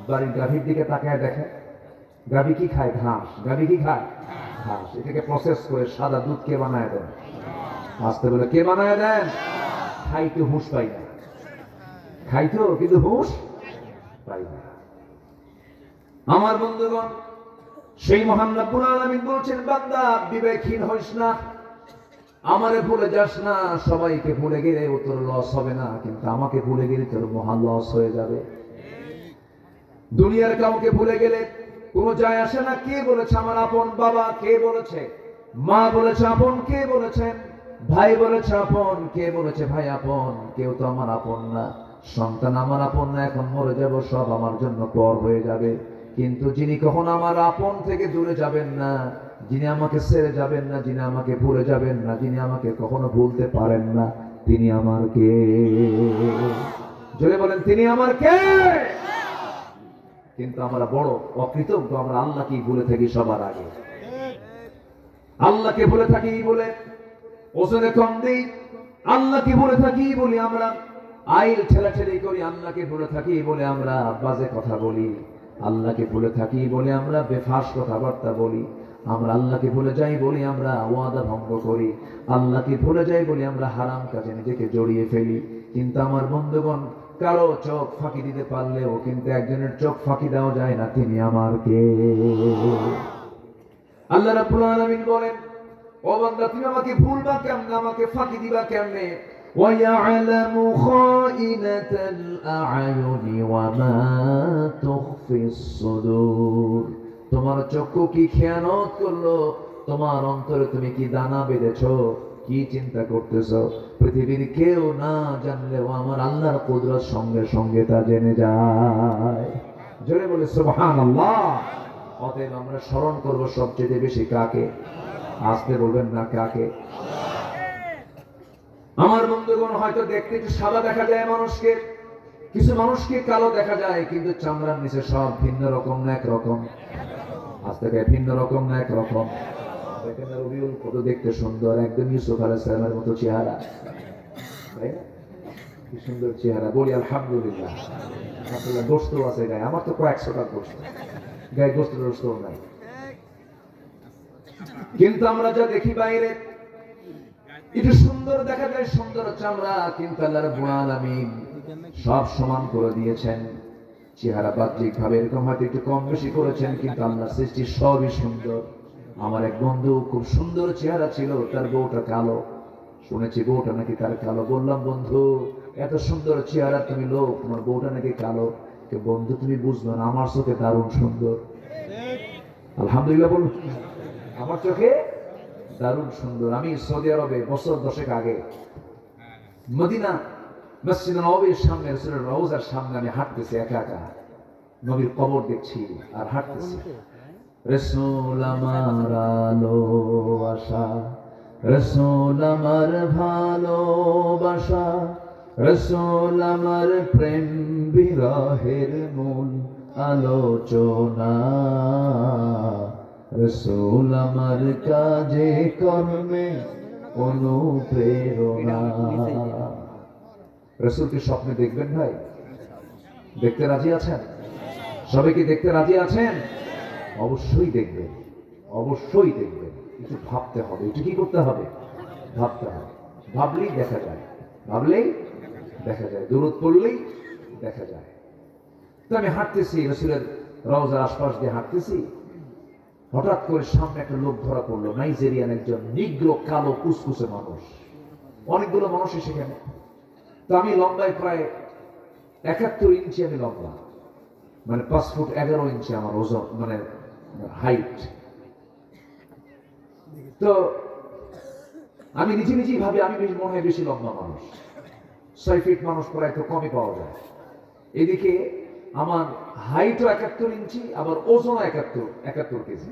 বাড়ির গাভীর দিকে তাকায় দেখেন, গাভী কি খায়? ঘাস। গাভী কি খায়? ঘাস। এটাকে প্রসেস করে সাদা দুধ কে বানায় দেন? আসতে বলে কে বানায় দেন? খাইতে হুঁশ পাই না, খাইতো কিন্তু হুঁশ পাই না। আমার বন্ধুগণ, সেই মহান রব্বুল আলামিন বলছেন, বান্দা বিবেকহীন হইস না, আমারে ভুলে যাস না। সবাইকে ভুলে গেলে ও তোর লস হবে না, কিন্তু আমাকে ভুলে গেলে তোর মহান লস হয়ে যাবে। দুনিয়ার কাউকে ভুলে গেলে কোনো যায় আসে না কে বলেছে আমার আপন বাবা, কে বলেছে মা বলেছে আপন, কে বলেছেন ভাই বলেছে আপন, কে বলেছে ভাই আপন, কেউ তো আমার আপন না। সন্তান আমার আপন না, এখন মরে যাব, সব আমার জন্য পর হয়ে যাবে। কিন্তু যিনি কখনো আমার আপন থেকে দূরে যাবেন না, যিনি আমাকে ছেড়ে যাবেন না, যিনি আমাকে ভুলে যাবেন না, যিনি আমাকে কখনো ভুলতে পারেন না, তিনি আমার কে? জোরে বলেন, তিনি আমার কে? কিন্তু আমরা বড় অকৃতজ্ঞ, আমরা আল্লাহকে ভুলে থাকি সবার আগে। আল্লাহকে ভুলে থাকি বলে ওজনে কম দিই, আল্লাহকে ভুলে থাকি বলি আমরা আইল ঠেলাঠেলি করি, আল্লাহকে ভুলে থাকি বলে আমরা বাজে কথা বলি, আল্লাহকে ভুলে থাকি বলে আমরা বেফাস কথাবার্তা বলি, আমরা আল্লাহকে ভুলে যাই বলি আমরা ওয়াদা ভঙ্গ করি, আল্লাহকে ভুলে যাই বলি আমরা হারাম কাজে নিজেকে জড়িয়ে ফেলি। কিন্তু আমার বন্ধুগণ, কারো চোখ ফাঁকি দিতে পারলেও কিন্তু একজনের চোখ ফাঁকি দেওয়া যায় না, তিনি আমার কে? আল্লাহ রাব্বুল আলামিন বলেন, ও বান্দা তুমি আমাকে ভুলবা কেমনে, আমাকে ফাঁকি দিবা কেমনে? ওয়ায়ালামু খাইনাতাল আ'য়ুনি ওয়া মা তুখফিস সুদূর। তোমার চক্ষু কি খেয়ানত করলো? তোমার অন্তরে তুমি কি দানা বেঁধেছো? কি চিন্তা করতেছো? পৃথিবীর কেউ না জানলেও আমার আল্লাহর কুদরত সঙ্গে সঙ্গে তা জেনে যায়। জোরে বলে সুবহানাল্লাহ। অতএব আমরা স্মরণ করব সবচেয়ে বেশি কাকে? আসতে বলবেন না কাকে? আমার বন্ধুগণ, হয়তো দেখতে একটু সাদা দেখা যায় মানুষকে, কিছু মানুষকে কালো দেখা যায়, কিন্তু চামড়ার নিচে সব ভিন্ন রকম না একরকম? আজ থেকে ভিন্ন রকম না একরকম? দেখেন রবিউল কত দেখতে সুন্দর, একদম ইউসুফ আলাইহিস সালামের মতো চেহারা, তাই না? কি সুন্দর চেহারা, বলি আলহামদুলিল্লাহ। আসলে গোশত আছে গায়ে, আমার তো কয়েকশোটা গোশত গায়ে, গোশত নাই। কিন্তু আমরা যা দেখি বাইরে একটু সুন্দর দেখা যায়, সুন্দর চামড়া, কিন্তু আল্লাহ রাব্বুল আলামিন সব সমান করে দিয়েছেন। চেহারা বাহ্যিক ভাবে এরকম হয়তো একটু কম বেশি করেছেন, কিন্তু আল্লাহর সৃষ্টি সবই সুন্দর। আমার এক বন্ধু খুব সুন্দর চেহারা ছিল, তার বউটা কালো। শুনেছি বউটা নাকি তার কালো। বললাম, বন্ধু এত সুন্দর চেহারা তুমি লোক, তোমার বউটা নাকি কালো। বন্ধু তুমি বুঝবে না, আমার চোখে দারুণ সুন্দর। আলহামদুলিল্লাহ বলুন, আমার চোখে দারুণ সুন্দর। আমি সৌদি আরবে বছর 10 আগে মদিনা মসজিদ নববীর সামনে, রাসূলের রওজার সামনে আমি হাঁটতেছি একা একা, নবীর কবর দেখছি আর হাঁটতেছি। রাসূল আমার আলো আশা, রাসূল আমার ভালোবাসা, রাসূল আমার প্রেম বিরহের মূল আলোচনা, রাসূল আমার কাজে কর্মে অনুপ্রেরণা। রাসূলকে স্বপ্নে দেখবেন ভাই? দেখতে রাজি আছেন? সবাই কি দেখতে রাজি আছেন? অবশ্যই দেখবেন, অবশ্যই দেখবেন। একটু ভাবতে হবে, একটু কি করতে হবে? ভাবতে হবে। ভাবলেই দেখা যায়, ভাবলেই দেখা যায়, দরুদ পড়লেই দেখা যায়। তো আমি হাঁটতেছি, রাসূলের রওজার আশপাশ দিয়ে হাঁটতেছি, হঠাৎ করে সামনে একটা লোক ধরা পড়লো, নাইজেরিয়ান একজন নিগ্রো কালো কুচকুচে মানুষ, অনেকগুলো মানুষ সেখানে। তো আমি লম্বায় প্রায় 71 ইঞ্চি আমি লম্বা, মানে 5 ফুট 11 ইঞ্চি আমার ওজন, মানে হাইট। তো আমি নিজেই ভাবি আমি মনে হয় বেশি লম্বা মানুষ, 6 ফিট মানুষ প্রায় তো কমই পাওয়া যায়। এদিকে আমার হাইটও 71 ইঞ্চি, আবার ওজনও 71 কেজি।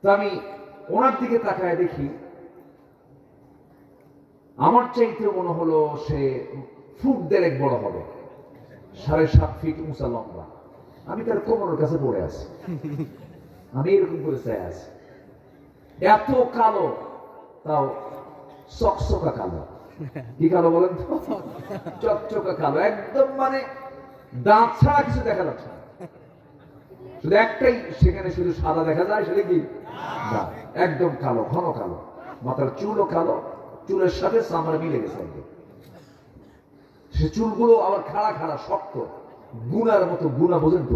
তো আমি ওনার দিকে তাকায় দেখি, আমার চাইতে মনে হলো সে ফুট 1.5 বড় হবে, 7.5 ফিট উঁচা লম্বা। আমি তার কোমরের কাছে পড়ে আছি, আমি এরকম করে চাই আছি। এত কালো, তাও চকচকা কালো। কি কালো বলেন তো? চকচকা কালো, একদম মানে দাঁত ছাড়া কিছু দেখা যাচ্ছে না, শুধু একটাই সেখানে শুধু সাদা দেখা যায়, সেটা কি দাঁত। একদম কালো, ঘন কালো, মাথার চুলও কালো, চুলের সাথে চামড়া মিলে গেছে একদম। সে চুলগুলো আবার খাড়া খাড়া শক্ত, গুনার মতো, গুনা বোঝেন তো,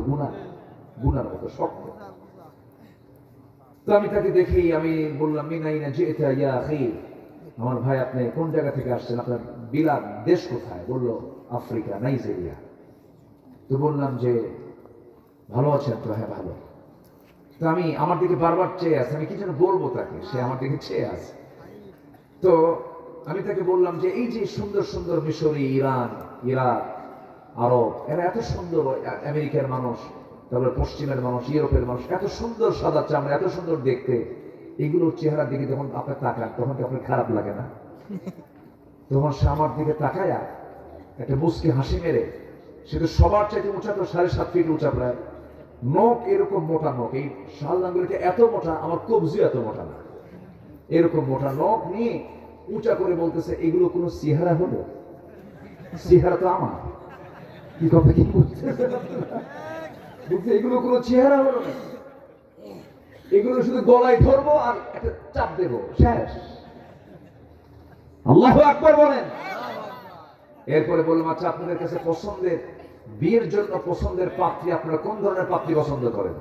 গুনার মতো শক্ত। তো আমি তাকে দেখেই আমি বললাম, মিনাইনা জিতা ইয়া আখি, আমার ভাই আপনি কোন জায়গা থেকে আসছেন, আপনার বিলাদ দেশ কোথায়? বললো আফ্রিকা, নাইজেরিয়া। তো বললাম যে ভালো আছেন তো? হ্যাঁ ভালো। তো আমি আমার দিকে বারবার চেয়ে আছে, আমি কি যেন বলবো তাকে, সে আমার দিকে চেয়ে আছে। তো আমি তাকে বললাম যে এই যে সুন্দর সুন্দর মিশরি, ইরান, ইরাক, আরব, এরা এত সুন্দর, আমেরিকার মানুষ, তারপরে পশ্চিমের মানুষ, ইউরোপের মানুষ, এত সুন্দর সাদা চামড়া, এত সুন্দর দেখতে, এগুলোর চেহারার দিকে যখন আপনি তাকান তখন কি আপনার খারাপ লাগে না? তখন সে আমার দিকে তাকায়া একটা মুচকি হাসি মেরে, সে তো সবার চাইতে উঁচা, তো 7.5 ফিট উঁচা প্রায়, নখ এরকম মোটা নখ, এই শাল আঙ্গুলিটা এত মোটা, আমার কবজি এত মোটা না, এরকম মোটা নখ নিয়ে উঁচা করে বলতেছে, এগুলো কোনো চেহারা হলো? চেহারা তো আমার। কি কথা কি বলছে? এগুলো কোনো চেহারা হলো না, এগুলো শুধু গলায় ধরবো আর একটা চাপ দেবো, শেষ। আল্লাহু আকবার বলেন। এরপরে বললাম, আচ্ছা আপনাদের কাছে পছন্দের, বিয়ের জন্য পছন্দের পাত্রী, আপনারা কোন ধরনের পাত্রী পছন্দ করেন?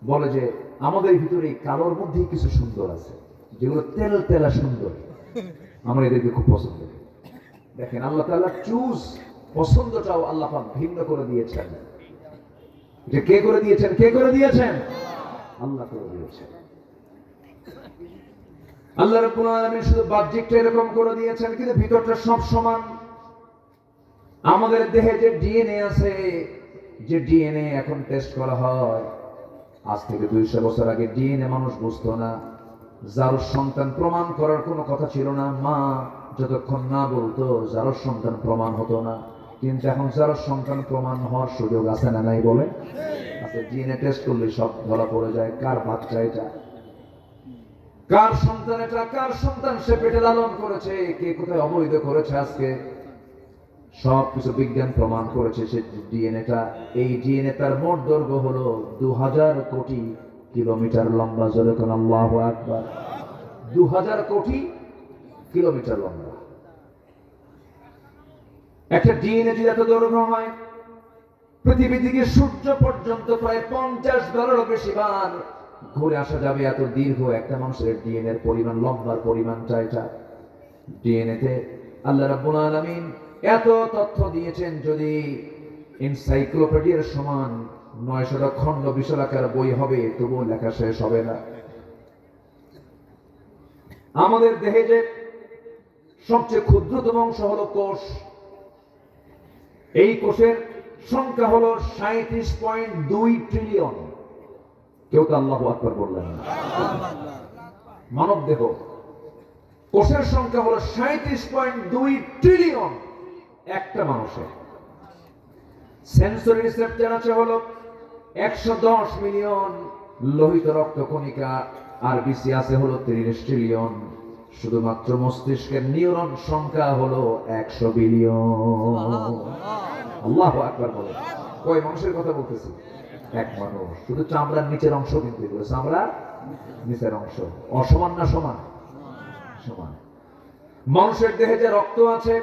বলে যে আমাদের ভিতরে কালোর মধ্যেই কিছু সুন্দর আছে, যেগুলো তেল তেলা সুন্দর, আমরা এদেরকে খুব পছন্দ করি। দেখেন আল্লাহ তাআলা চুজ, পছন্দটাও আল্লাহ পাক ভিন্ন করে দিয়েছেন। এটা কে করে দিয়েছেন? কে করে দিয়েছেন? আল্লাহ করে দিয়েছেন। আল্লাহ রাব্বুল আলামিন শুধু বাহ্যিকটা এরকম করে দিয়েছেন, কিন্তু ভিতরটা সব সমান। আমাদের দেহে যে ডিএনএ আছে, যে ডিএনএ এখন টেস্ট করা হয়, আজ থেকে 200 বছর আগে ডিএনএ মানুষ বুঝতো না, যার সন্তান প্রমাণ করার কোনো কথা ছিল না, মা যতক্ষণ না বলতো যার সন্তান প্রমাণ হতো না। কিন্তু এখন যার সন্তান প্রমাণ হওয়ার সুযোগ আছে না নাই বলে? আচ্ছা, ডিএনএ টেস্ট করলে সব ধরা পড়ে যায়, কার বাচ্চা এটা, কার সন্তান এটা, কার সন্তান সে পেটে লালন করেছে, কে কোথায় অবৈধ করেছে, আজকে সব কিছু বিজ্ঞান প্রমাণ করেছে। সে ডিএনএটা, এই ডিএনএ তার মোট দৈর্ঘ্য হলো 2000 কোটি কিলোমিটার লম্বা। যখন আল্লাহু আকবার, 2000 কোটি কিলোমিটার লম্বা একটা ডিএনএ। যদি এত দৈর্ঘ্য হয়, পৃথিবী থেকে সূর্য পর্যন্ত প্রায় 50 বারেরও বেশি বার ঘুরে আসা যাবে, এত দীর্ঘ একটা মানুষের ডিএনএ এর পরিমাণ, লম্বার পরিমাণটা এটা। ডিএনএ তে আল্লাহ রাব্বুল আলামিন এত তথ্য দিয়েছেন, যদি এনসাইক্লোপিডিয়ার সমান 900টা খণ্ড বিশালাকার বই হবে, তবুও লেখা শেষ হবে না। আমাদের দেহে যে সবচেয়ে ক্ষুদ্রতম অংশ হলো কোষ, এই কোষের সংখ্যা হলো 37.2 ট্রিলিয়ন। কেউ তো আল্লাহু আকবার বললেন না। মানব দেহ কোষের সংখ্যা হলো 37.2 ট্রিলিয়ন একটা মানুষের। সেন্সরি রিসেপ্টর আছে হলো 110 মিলিয়ন, লোহিত রক্ত কণিকা আরবিসি আছে হলো 30 ট্রিলিয়ন। শুধুমাত্র মস্তিষ্কের নিউরন সংখ্যা হলো 100 বিলিয়ন। আল্লাহু আকবার বলে। কয় মানুষের কথা বলতেছি? এক মানুষ। শুধু চামড়ার নিচের অংশ, কিন্তু এগুলো চামড়ার নিচের অংশ। অসমান না সমান? সমান। মানুষের দেহে যে রক্ত আছে,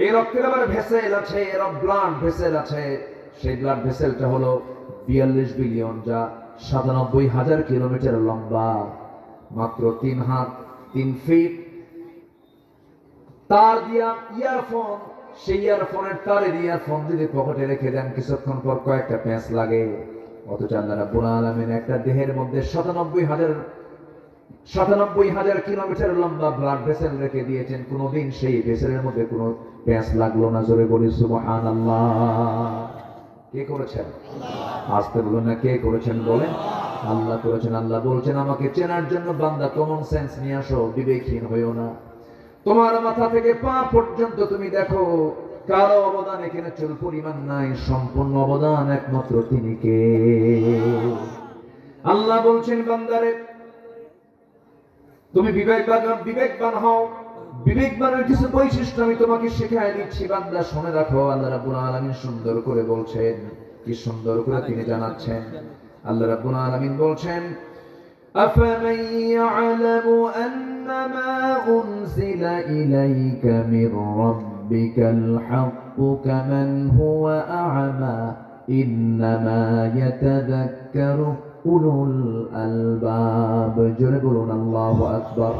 এই রক্তের আবার ভেসেল আছে, এর ব্লাড ভেসেল আছে। সেই ব্লাড ভেসেলটা হলো 42 বিলিয়ন, যা 97,000 কিলোমিটার লম্বা, মাত্র 3 হাত 3 ফিট। তার দিয়া ইয়ারফোন, সেই ইয়ারফোনের তারে দিয়ে ইয়ারফোন যদি পকেটে রেখে দেন, কিছুক্ষণ পর কয়েকটা প্যাঁচ লাগে। অথচ আল্লাহ রাব্বুল আলামিন একটা দেহের মধ্যে 97,000 কিলোমিটার লম্বা ব্লাড ভেসেল রেখে দিয়েছেন, কোনোদিন সেই ভেসেলের মধ্যে কোনো প্যাঁচ লাগলো না। জোরে বলি সুবহানাল্লাহ। কে করেছেন? আসতে বলুন না, কে করেছেন বলেন? আল্লাহ করেছেন। আল্লাহ বলছেন, আমাকে চেনার জন্য বান্দা কমন সেন্স নিয়ে আসো, বিবেকহীন হইও না। তোমার মাথা থেকে পা পর্যন্ত তুমি দেখো, কারো অবদান এখানে চুল পরিমাণ নাই, সম্পূর্ণ অবদান একমাত্র তিনি কে? আল্লাহ বলছেন, বান্দারে তুমি বিবেকবান হও। বিবেকবানের কিছু বৈশিষ্ট্য আমি তোমাকে শেখায় দিচ্ছি, বান্দা শুনে রাখো। আল্লাহ রাব্বুল আলামিন সুন্দর করে বলছেন, কি সুন্দর করে তিনি জানাচ্ছেন। আল্লাহ রাব্বুল আলামিন বলছেন, আফামান ইয়ালামু আন্নামা উনজিলা ইলাইকা মির রাব্বিকাল হাক্কু কামান হুয়া আ'মা ইন্নামা ইয়াতাযাক্কারু উলুল আলবাব। জোরে বলুন আল্লাহু আকবার।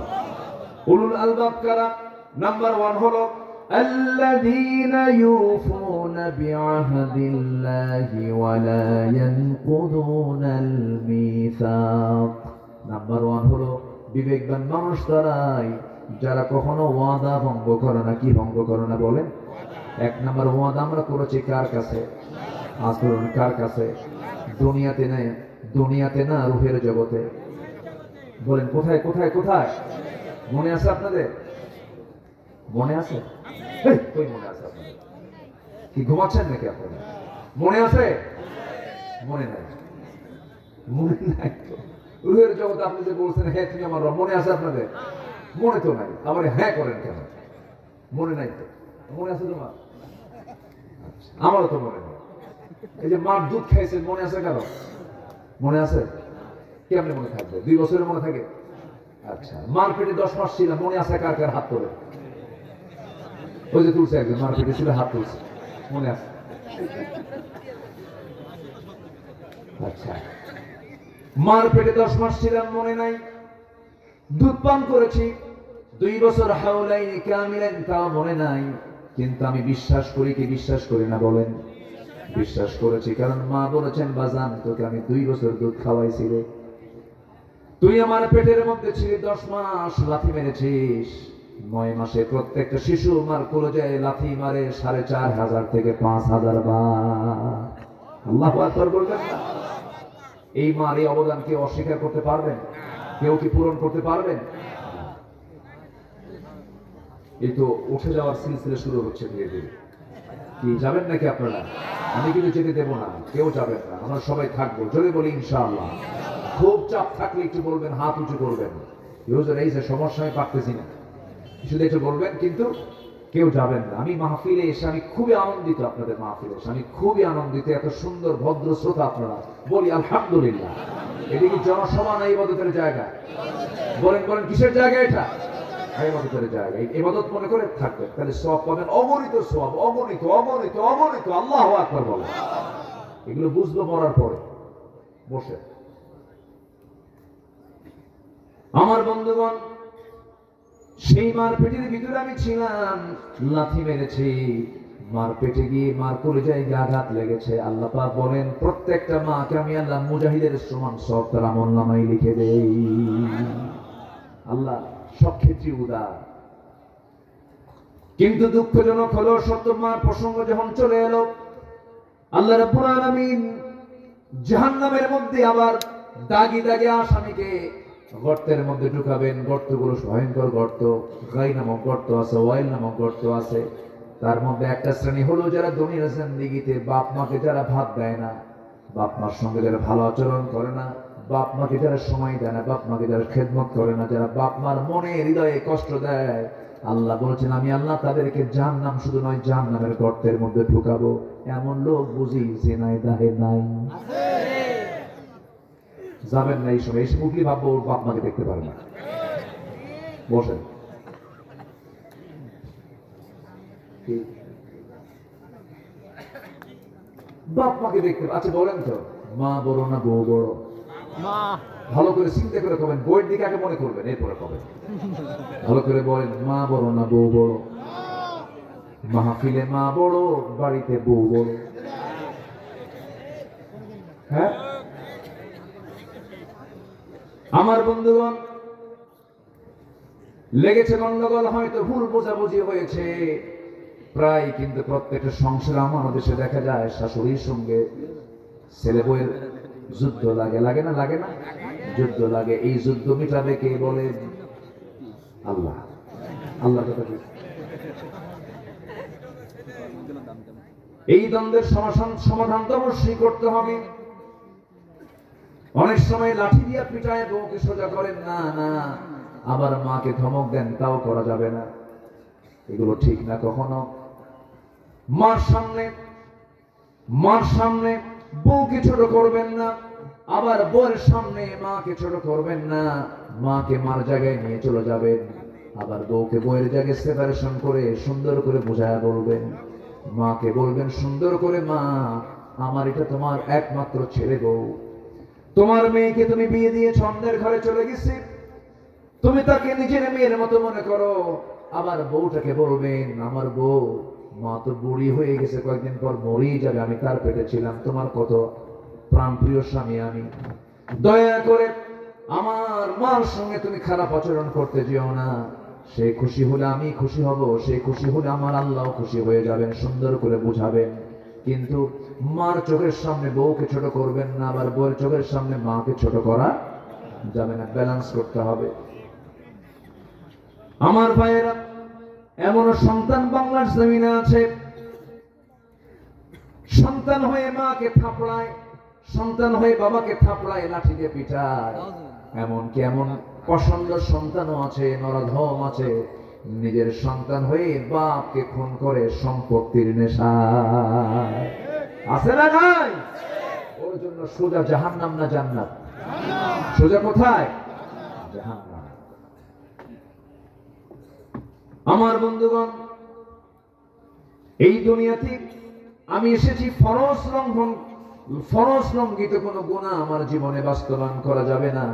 উলুল আলবাব কারা? নাম্বার 1 হলো আল্লাযীনা ইউফুনা বিআহদিল্লাহি ওয়া লা ইয়ানকুদুনাল মিসাক। নাম্বার 1 হলো বিবেকবান মানুষ তারাই যারা কখনো ওয়াদা ভঙ্গ করে না। কি ভঙ্গ করে না বলেন? 1 নাম্বার ওয়াদা আমরা করেছি কার কাছে? আসরুন কার কাছে? দুনিয়াতে না রূহের জগতে। বলেন কোথায় কোথায় কোথায়? মনে আছে আপনাদের? মনে আছে? কই মনে আছে আপনাদের? কি ঘুমাচ্ছেন নাকি আপনারা? মনে আছে? মনে নাই? মনে নাই তো। রূহের জগতে আপনি যে বলছেন হ্যাঁ তুমি আমার রব, মনে আছে আপনাদের? মনে তো নাই, আবার হ্যাঁ করেন কেন? মনে নাই তো। মনে আছে তোমার? আমারও তো মনে নেই। এই যে মার দুধ খাইছেন, মনে আছে কারো? মনে আছে? কেমনে মনে থাকবে? 2 বছরের মনে থাকে? আচ্ছা, মার পেটে 10 মাস ছিল, মনে আছে কার কার? হাত তোলে। ওই যে তুলছে একজন, মার পেটে ছিল, হাত তুলছে, মনে আছে? আচ্ছা, মার পেটে 10 মাস ছিলাম, মনে নাই। দুধ পান করেছি 2 বছর, হাওলাইনি কামিলান, তাও মনে নাই। কিন্তু আমি বিশ্বাস করি কি বিশ্বাস করি না বলেন? বিশ্বাস করেছি, কারণ মা বলেছেন বাজান তোকে আমি 2 বছর দুধ খাওয়াইছি রে। তুই আমার পেটের মধ্যে ছিলি 10 মাস, লাথি মেরেছিস। 9 মাসে প্রত্যেকটা শিশু মার কলেজায় লাথি মারে 4500 থেকে 5000 বার। আল্লাহু আকবার বলবেন না? এই মার এই অবদান কেউ অস্বীকার করতে পারবেন? কেউ কি পূরণ করতে পারবেন? এই তো উঠে যাওয়ার সিলসিলা শুরু হচ্ছে ধীরে ধীরে। কি যাবেন নাকি আপনারা? আমি কিন্তু যেতে দেবো না, কেউ যাবেন না, আমরা সবাই থাকবো। যদি বলি ইনশাআল্লাহ। খুব চাপ থাকলে একটু বলবেন, হাত উঁচু করবেন। এই যে সমস্যা আমি পারতেছি না, শুধু একটু বলবেন, কিন্তু কেউ যাবেন না। আমি মাহফিলে এসে আমি খুবই আনন্দিত, আপনাদের মাহফিলে এসে আমি খুবই আনন্দিত। এত সুন্দর ভদ্র শ্রোতা আপনারা, বলি আলহামদুলিল্লাহ। এটা কি জনসভা না ইবাদতের জায়গা? বলেন বলেন কিসের জায়গা এটা? ইবাদতের জায়গা। ইবাদত মনে করে থাকবেন, তাহলে সওয়াব পাবেন, অগণিত সওয়াব, অগণিত অগণিত অগণিত। আল্লাহু আকবার বলেন। এগুলো বুঝবো মরার পরে। বসে আমার বন্ধুগণ, সেই মার পেটের ভিতরে আমি ছিলাম, লাথি মেরেছি, মার পেটে গিয়ে মার কলিজায় আঘাত লেগেছে। আল্লাহ পাক বলেন প্রত্যেকটা মাকে আমি আল্লাহ মুজাহিদের সমান সব তার আমলনামায় লিখে দেই। আল্লাহ সব ক্ষেত্রে উদার। কিন্তু দুঃখজনক হলো সত্য, মার প্রসঙ্গ যখন চলে এলো, আল্লাহ রাব্বুল আলামিন জাহান্নামের মধ্যে আবার দাগি দাগে আসামিকে গর্তের মধ্যে ঢুকাবেন। গর্তগুলো ভয়ঙ্কর গর্ত, গাই নামক গর্ত আছে, ওয়াইল নামক গর্ত আছে। তার মধ্যে একটা শ্রেণী হলো যারা দুনিয়ার জিন্দেগিতে বাপ মাকে যারা ভাত দেয় না, বাপ মার সঙ্গে যারা ভালো আচরণ করে না, বাপ মাকে যারা সময় দেয় না, বাপ মাকে যারা খেদমত করে না, যারা বাপ মার মনে হৃদয়ে কষ্ট দেয়, আল্লাহ বলেছেন আমি আল্লাহ তাদেরকে জাহান্নাম শুধু নয় জাহান্নামের গর্তের মধ্যে ঢুকাবো। এমন লোক বুঝি জেনায় দাহে নাই? যাবেন না এই সময়, এসে মুখলি ভাববো ওর বাপ মাকে দেখতে পারে না। বসেন। বাপ মাকে দেখতে, আচ্ছা বলেন তো, মা বড় না বউ বড়? ভালো করে চিন্তা করে কবেন, বইয়ের দিকে আগে মনে করবেন, এরপরে কবেন। ভালো করে বলেন, মা বড় না বউ বড়? মাহফিলে মা বড়, বাড়িতে বউ বড়। হ্যাঁ আমার বন্ধুগণ, লেগেছে গন্ডগোল, হয়তো ভুল বোঝাবুঝি হয়েছে প্রায়। কিন্তু প্রত্যেকটা সংসার আমাদের দেশে দেখা যায় শাশুড়ির সঙ্গে ছেলে বউয়ের যুদ্ধ লাগে। লাগে না? লাগে না? যুদ্ধ লাগে। এই যুদ্ধ মিটাবে কে বলে? আল্লাহ। আল্লাহ কথা কি? এই দ্বন্দ্বের সমাধান তো অবশ্যই করতে হবে। অনেক সময় লাঠি দিয়ে পিটায় বউকে সোজা করেন না, না আবার মাকে ধমক দেন, তাও করা যাবে না। এগুলো ঠিক না। কখনো মার সামনে বউকে ছোট করবেন না, আবার বউয়ের সামনে মাকে ছোট করবেন না। মাকে মার জায়গায় নিয়ে চলে যাবেন, আবার বউকে বউয়ের জায়গায় সেপারেশন করে সুন্দর করে বোঝায় বলবেন। মাকে বলবেন সুন্দর করে, মা আমার এটা তোমার একমাত্র ছেলে বউ, তোমার মেয়েকে তুমি বিয়ে দিয়ে অন্যের ঘরে চলে গেছি, তুমি তাকে নিজের মেয়ের মতো মনে করো। আবার বউটাকে বলবেন, আমার বউ, মা তো বুড়ি হয়ে গেছে, কয়েকদিন পর মরেই যাবে, আমি তার পেটে ছিলাম, তোমার কত প্রাণপ্রিয় স্বামী আমি, দয়া করে আমার মার সঙ্গে তুমি খারাপ আচরণ করতে যেও না। সে খুশি হলে আমি খুশি হব, সে খুশি হলে আমার আল্লাহ খুশি হয়ে যাবেন। সুন্দর করে বুঝাবেন, কিন্তু মার চোখের সামনে বউকে ছোট করবেন না, আবার বউয়ের চোখের সামনে মাকে ছোট করা যাবে না। ব্যালেন্স করতে হবে। আমার ভাইয়েরা, এমন সন্তান বাংলার জমিনে আছে, সন্তান হয়ে মাকে থাপড়ায়, সন্তান হয়ে বাবাকে থাপড়ায়, লাঠি দিয়ে পিটায়। এমনকি এমন পছন্দ সন্তানও আছে, নরধম আছে, নিজের সন্তান হয়ে বাপকে খুন করে সম্পত্তির নেশায়। আছে না নাই? ওর জন্য সোজা জাহান্নাম না জান্নাত? সোজা কোথায়? জাহান্নাম। আমার বন্ধুগণ, এই দুনিয়াতে আমি এসেছি ফরজ লঙ্ঘিত কোনো গুনাহ আমার জীবনে বাস্তবায়ন করা যাবে না।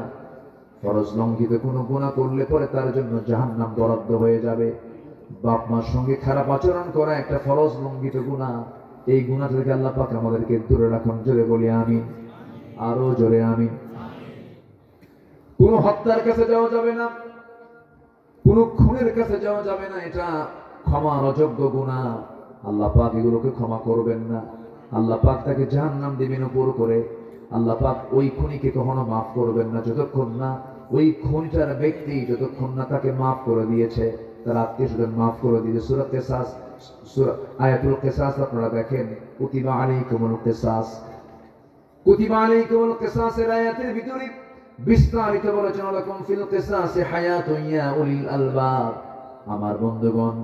ফরজ লঙ্ঘিত কোনো গুনাহ করলে পরে তার জন্য জাহান্নাম বরাদ্দ হয়ে যাবে। বাপ মার সঙ্গে খারাপ আচরণ করা একটা ফরজ লঙ্ঘিত গুনাহ। এই গুনাহ থেকে আল্লাহ পাক আমাদেরকে দূরে রাখুন। জোরে বলি আমিন, আরো জোরে আমিন। কোনো হত্যার কাছে যাওয়া যাবে না, কোন খুনের কাছে যাওয়া যাবে না, এটা ক্ষমার অযোগ্য গুনাহ। আল্লাহ পাক এগুলোকে ক্ষমা করবেন না। আল্লাহ পাক তাকে জাহান্নাম দিবেন উপর করে। আল্লাহ পাক ওই খুনিকে কখনো মাফ করবেন না যতক্ষণ না ওই খুনিটার ব্যক্তি যতক্ষণ না তাকে মাফ করে দিয়েছে, তার আত্মীয়স্বজন মাফ করে দিয়েছে। সূরা কিসাস, সূরা আয়াতুল কিসাস আপনারা দেখেন, কুতিবা আলাইকুমুল কিসাস, কুতিবা আলাইকুমুল কিসাসের আয়াতের ভিতরে বিস্তারিত বলেছেন, লাকুম ফিল কিসাসি হায়াতুন ইয়া উলিল আলবাব। আমার বন্ধুগণ,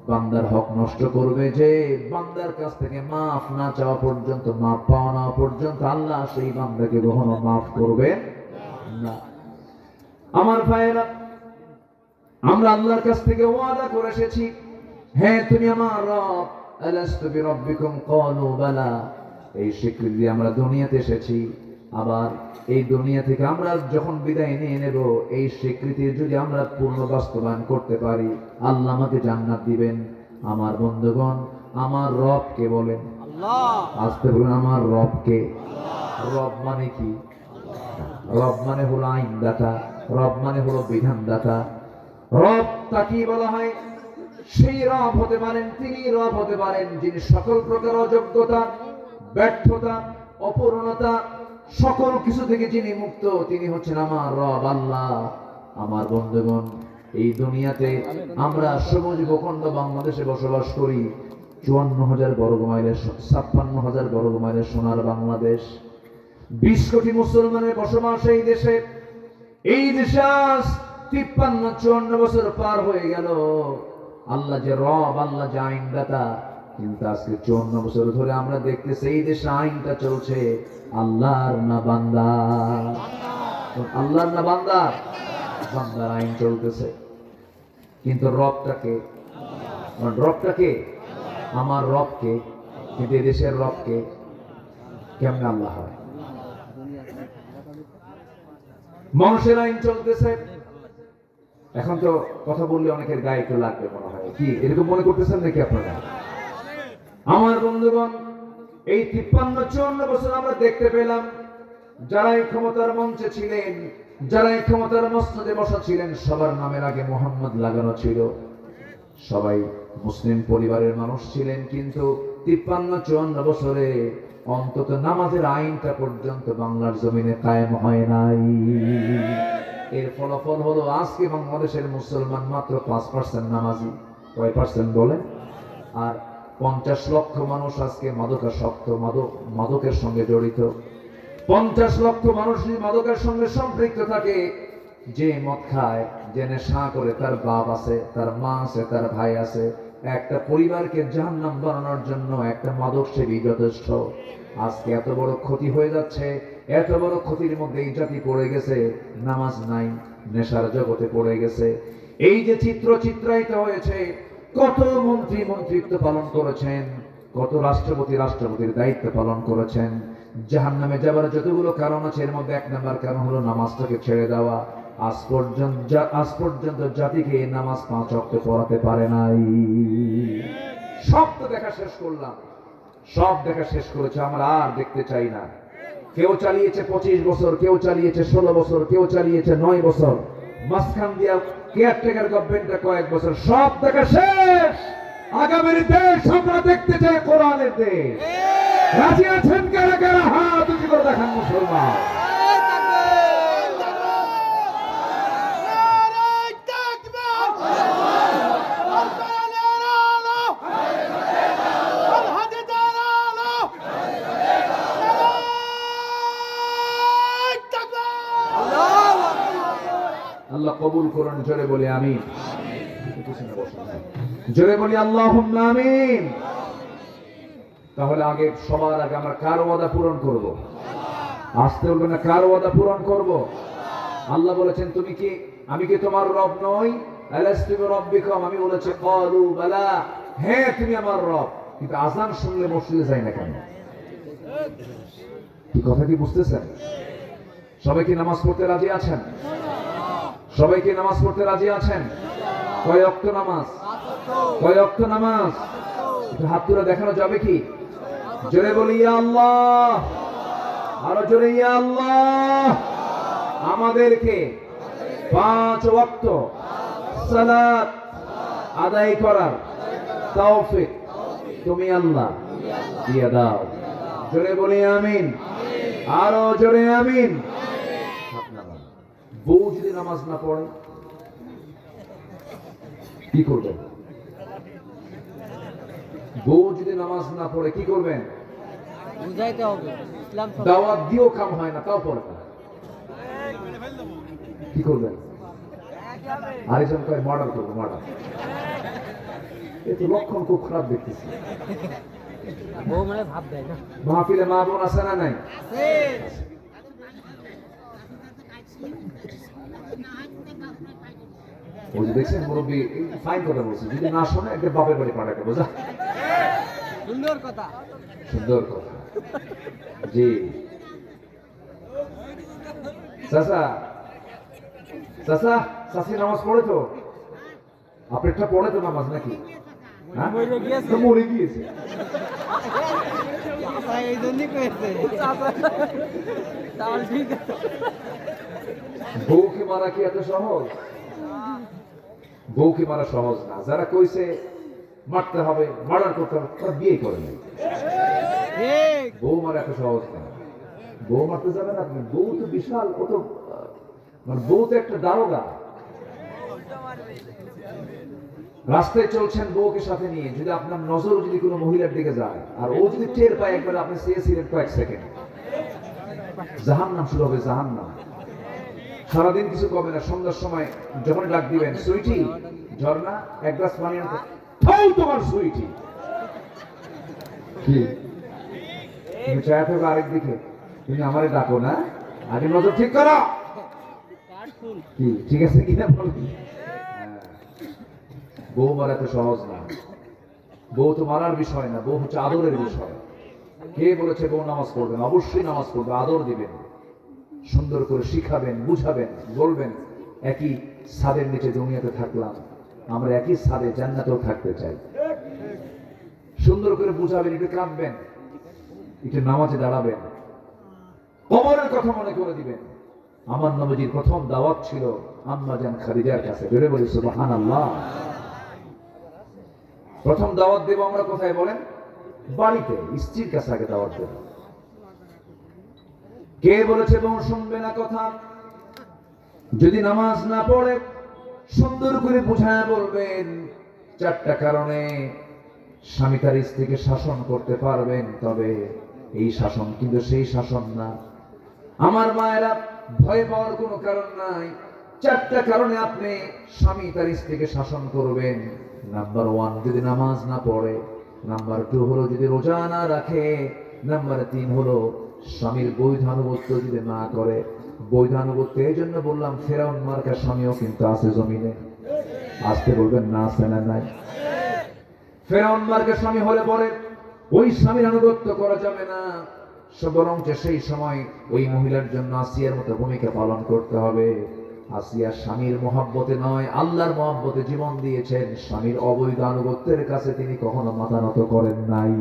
বান্দার হক নষ্ট করবে যে বান্দার কাছ থেকে মাফ না চাওয়া পর্যন্ত, মাফ পাওয়া না পর্যন্ত আল্লাহ সেই বান্দাকে কখনো মাফ করবে না। আমার ভাইয়েরা, আমরা আল্লাহর কাছ থেকে ওয়াদা করে এসেছি, হ্যাঁ তুমি আমার রব, আলাস্তু বিরাব্বিকুম ক্বালু বালা। এই স্বীকৃতি আমরা দুনিয়াতে এসেছি, আবার এই দুনিয়া থেকে আমরা যখন বিদায় নিয়ে নেব, এই স্বীকৃতির যদি আমরা পূর্ণ বাস্তবায়ন করতে পারি, আল্লাহ আমাকে জান্নাত দিবেন। আমার বন্ধুগণ, আমার রবকে বলেন আল্লাহ। আসতে বলুন, আমার রবকে। রব মানে কি? রব মানে হলো আইনদাতা, রব মানে হলো বিধানদাতা। রব তাকে বলা হয়, সেই রব হতে পারেন, তিনি রব হতে পারেন যিনি সকল প্রকার অযোগ্যতা, ব্যর্থতা, অপূর্ণতা, সকল কিছু থেকে যিনি মুক্ত, তিনি হচ্ছেন আমার রব আল্লাহ। আমার বন্ধুগণ, এই দুনিয়াতে আমরা সবুজ ভূখণ্ড বাংলাদেশে বসবাস করি। 54,000 বর্গ মাইলের, 56,000 বর্গ মাইলের সোনার বাংলাদেশ। 20 কোটি মুসলমানের বসবাস এই দেশে। এই দেশে আজ 53-54 বছর পার হয়ে গেল। আল্লাহ যে রব, আল্লাহ যে আইনদাতা, কিন্তু আজকে 54 বছর ধরে আমরা দেখতেছি এই দেশে আইনটা চলছে আল্লাহর না বান্দার? আল্লাহর না বান্দার? বান্দার আইন চলতেছে। কিন্তু রবটাকে, রবটাকে, আমার রবকে, কিন্তু এদেশের রবকে কেমনে আল্লাহ হয়? মানুষের আইন চলতেছে। এখন তো কথা বললে অনেকের গায়ে একটু লাগবে মনে হয়, কি এরকম মনে করতেছেন নাকি আপনারা? আমার বন্ধুগণ, এই 53-54 বছর আমরা দেখতে পেলাম, যারা এই ক্ষমতার মঞ্চে ছিলেন, যারা এই ক্ষমতার মসনদে বসা ছিলেন, সবার নামের আগে মোহাম্মদ লাগানো ছিল। সবাই মুসলিম পরিবারের মানুষ ছিলেন, কিন্তু 53-54 বছরে অন্তত নামাজের আইনটা পর্যন্ত বাংলার জমিনে কায়েম হয় নাই। এর ফলাফল হলো আজকে বাংলাদেশের মুসলমান মাত্র 5% নামাজি। কয় পার্সেন্ট বলেন? আর 50 লক্ষ মানুষ আজকে মাদকাসক্ত, মাদকের সঙ্গে জড়িত। 50 লক্ষ মানুষ মাদকের সঙ্গে সম্পৃক্ত থাকে। যে মদ খায়, যে নেশা করে তার বাপ আছে, তার মা আছে, তার ভাই আছে, একটা পরিবারকে জাহান্নাম বানানোর জন্য একটা মাদক সেবী যথেষ্ট। আজকে এত বড় ক্ষতি হয়ে যাচ্ছে, এত বড় ক্ষতির মধ্যে এই জাতি পড়ে গেছে, নামাজ নাই, নেশার জগতে পড়ে গেছে। এই যে চিত্রায়িত হয়েছে, কত মন্ত্রী মন্ত্রিত্ব পালন করেছেন, কত রাষ্ট্রপতির দায়িত্ব পালন করেছেন। জাহান্নামে যাবার যতগুলো কারণ আছে, এর মধ্যে 1 নম্বর কারণ হলো নামাজটাকে ছেড়ে দেওয়া। আজ পর্যন্ত জাতিকে নামাজ 5 ওয়াক্ত পড়াতে পারে নাই। সব তো দেখা শেষ করলাম, সব দেখা শেষ করেছে, আমরা আর দেখতে চাই না। কেউ চালিয়েছে 25 বছর, কেউ চালিয়েছে 16 বছর, কেউ চালিয়েছে 9 বছর, মাঝখান দিয়া কেয়ারটেকার গভর্নমেন্টটা কয়েক বছর, সব দেখা শেষ। আগামীর দেশ আমরা দেখতে চাই কোরআনের দেশ। রাজি আছেন কারা কারা? হাত উঁচু করে দেখান মুসলমান। আল্লাহ কবুল করুন, জোরে বলি আমিন। জোরে বলি আল্লাহুম্মা আমিন। তাহলে সবার আগে আমরা কার ওয়াদা পূরণ করব? আসতে বলবেন না, কার ওয়াদা পূরণ করব? আল্লাহ বলেছেন, আমি কি তোমার রব নই? আলাস্তু বিরাব্বিকুম, আমি বলেছি ক্বালু বালা, হ্যাঁ তুমি আমার রব। কিন্তু আযান শুনলে মসজিদে যাই না কেন? কি কথা কি বুঝতেছেন? সবাই কি নামাজ পড়তে রাজি আছেন? সবাই কি নামাজ পড়তে রাজি আছেন? কয় ওয়াক্ত নামাজ? কয় ওয়াক্ত নামাজ? একটু হাত তুলে দেখানো যাবে কি? জোরে বলি ইয়া আল্লাহ, আরো জোরে ইয়া আল্লাহ। আমাদেরকে 5 ওয়াক্ত সালাত আদায় করার তৌফিক তুমি আল্লাহ দিয়ে দাও। জোরে বলি আমিন, আরো জোরে আমিন। বউ যদি নামাজ না পড়ে কি করবেন? বউ যদি নামাজ না পড়ে কি করবেন? বুঝাইতে হবে। দাওয়াত দিও কাম হয় না, তাও পড়ে না, কি করবেন? আরেকজন কয় মার্ডার করবো, মার্ডার। এত লক্ষণ খুব খারাপ দেখতেছি। বউ মানে ভাব দেয় না। মাহফিলে মা বোন আছে না নাই? দেখছেন মুরব্বী ফাইন কথা বলছে, যদি না শোনে একটা বাপের বাড়ি পাঠাতে, বোঝা? সুন্দর কথা, সুন্দর কথা। জি চাচা, চাচি নামাজ পড়ে তো? আপনারটা পড়ে তো নামাজ নাকি? মরে গিয়েছে। বউকে মারা কি এত সহজ? বউকে মারা সহজ না। যারা কইছে মারতে হবে, মার্ডার করতে হবে, তারা বিয়ে করে নাই। বউ মারা এত সহজ না। বউ মারতে যাবেন আপনি, বউ তো বিশাল, কত মানে বউ তো একটা দারোগা। রাস্তায় চলছেন বউকে সাথে নিয়ে, যদি আপনার নজর যদি কোনো মহিলার দিকে যায় আর ও যদি টের পায় একবার আপনি চেয়েছিলেন কয়েক সেকেন্ড, জাহান্নাম শুরু হবে, জাহান্নাম। সারাদিন কিছু কমে না, সন্ধ্যার সময় যখন ডাক দিবেন, সুইটি ঝর্ণা এক গ্লাস পানি আনতে, খাও তোমার সুইটি। কি তুমি চায় থাকো আরেক দিকে, তুমি আমারে ডাকো না, আগে নজর ঠিক করো। কি ঠিক আছে কিনা বলি? বউ মারা তো সহজ না। বউ তো মারার বিষয় না, বউ হচ্ছে আদরের বিষয়। কে বলেছে বউ নামাজ পড়বেন? অবশ্যই নামাজ পড়বে, আদর দিবেন, সুন্দর করে শিখাবেন, বুঝাবেন, বলবেন একই ছাদের নিচে দুনিয়াতে থাকলাম, আমরা একই ছাদে জান্নাতেও থাকতে চাই। সুন্দর করে বুঝাবেন, একটু কাঁদবেন, একটু নামাজে দাঁড়াবেন, কবরের কথা মনে করে দিবেন। আমার নবীজির প্রথম দাওয়াত ছিল আম্মা জান খাদিজার কাছে। জোরে বলি সুবহানাল্লাহ। প্রথম দাওয়াত দেব আমরা কোথায় বলেন? বাড়িতে, স্ত্রীর কাছে আগে দাওয়াত দেব। কে বলেছে বউ শুনবে না কথা? যদি নামাজ না পড়ে সুন্দর করে বুঝায় বলবেন 4টা কারণে স্বামী তার স্ত্রীকে শাসন করতে পারবেন, তবে এই শাসন কিন্তু সেই শাসন না। আমার মায়েরা, ভয় পাওয়ার কোনো কারণ নাই। চারটা কারণে আপনি স্বামী তার স্ত্রীকে শাসন করবেন। নাম্বার 1, যদি নামাজ না পড়ে। নাম্বার 2 হলো যদি রোজা না রাখে। নাম্বার 3 হলো স্বামীর বৈধানুগত্য যদি না করে। বৈধানুগত্য এই জন্য বললাম, ফেরাউন মার্কা স্বামীও কিন্তু আছে জমিনে। আসতে বলবেন না, আছে না নাই? ফেরাউন মার্কা স্বামী হলে পরে ওই স্বামীর আনুগত্য করা যাবে না, বরং সেই সময় ওই মহিলার জন্য আসিয়ার মতো ভূমিকা পালন করতে হবে। আসিয়া স্বামীর মহব্বতে নয়, আল্লাহর মহব্বতে জীবন দিয়েছেন। স্বামীর অবৈধ আনুগত্যের কাছে তিনি কখনো মাথা নত করেন নাই।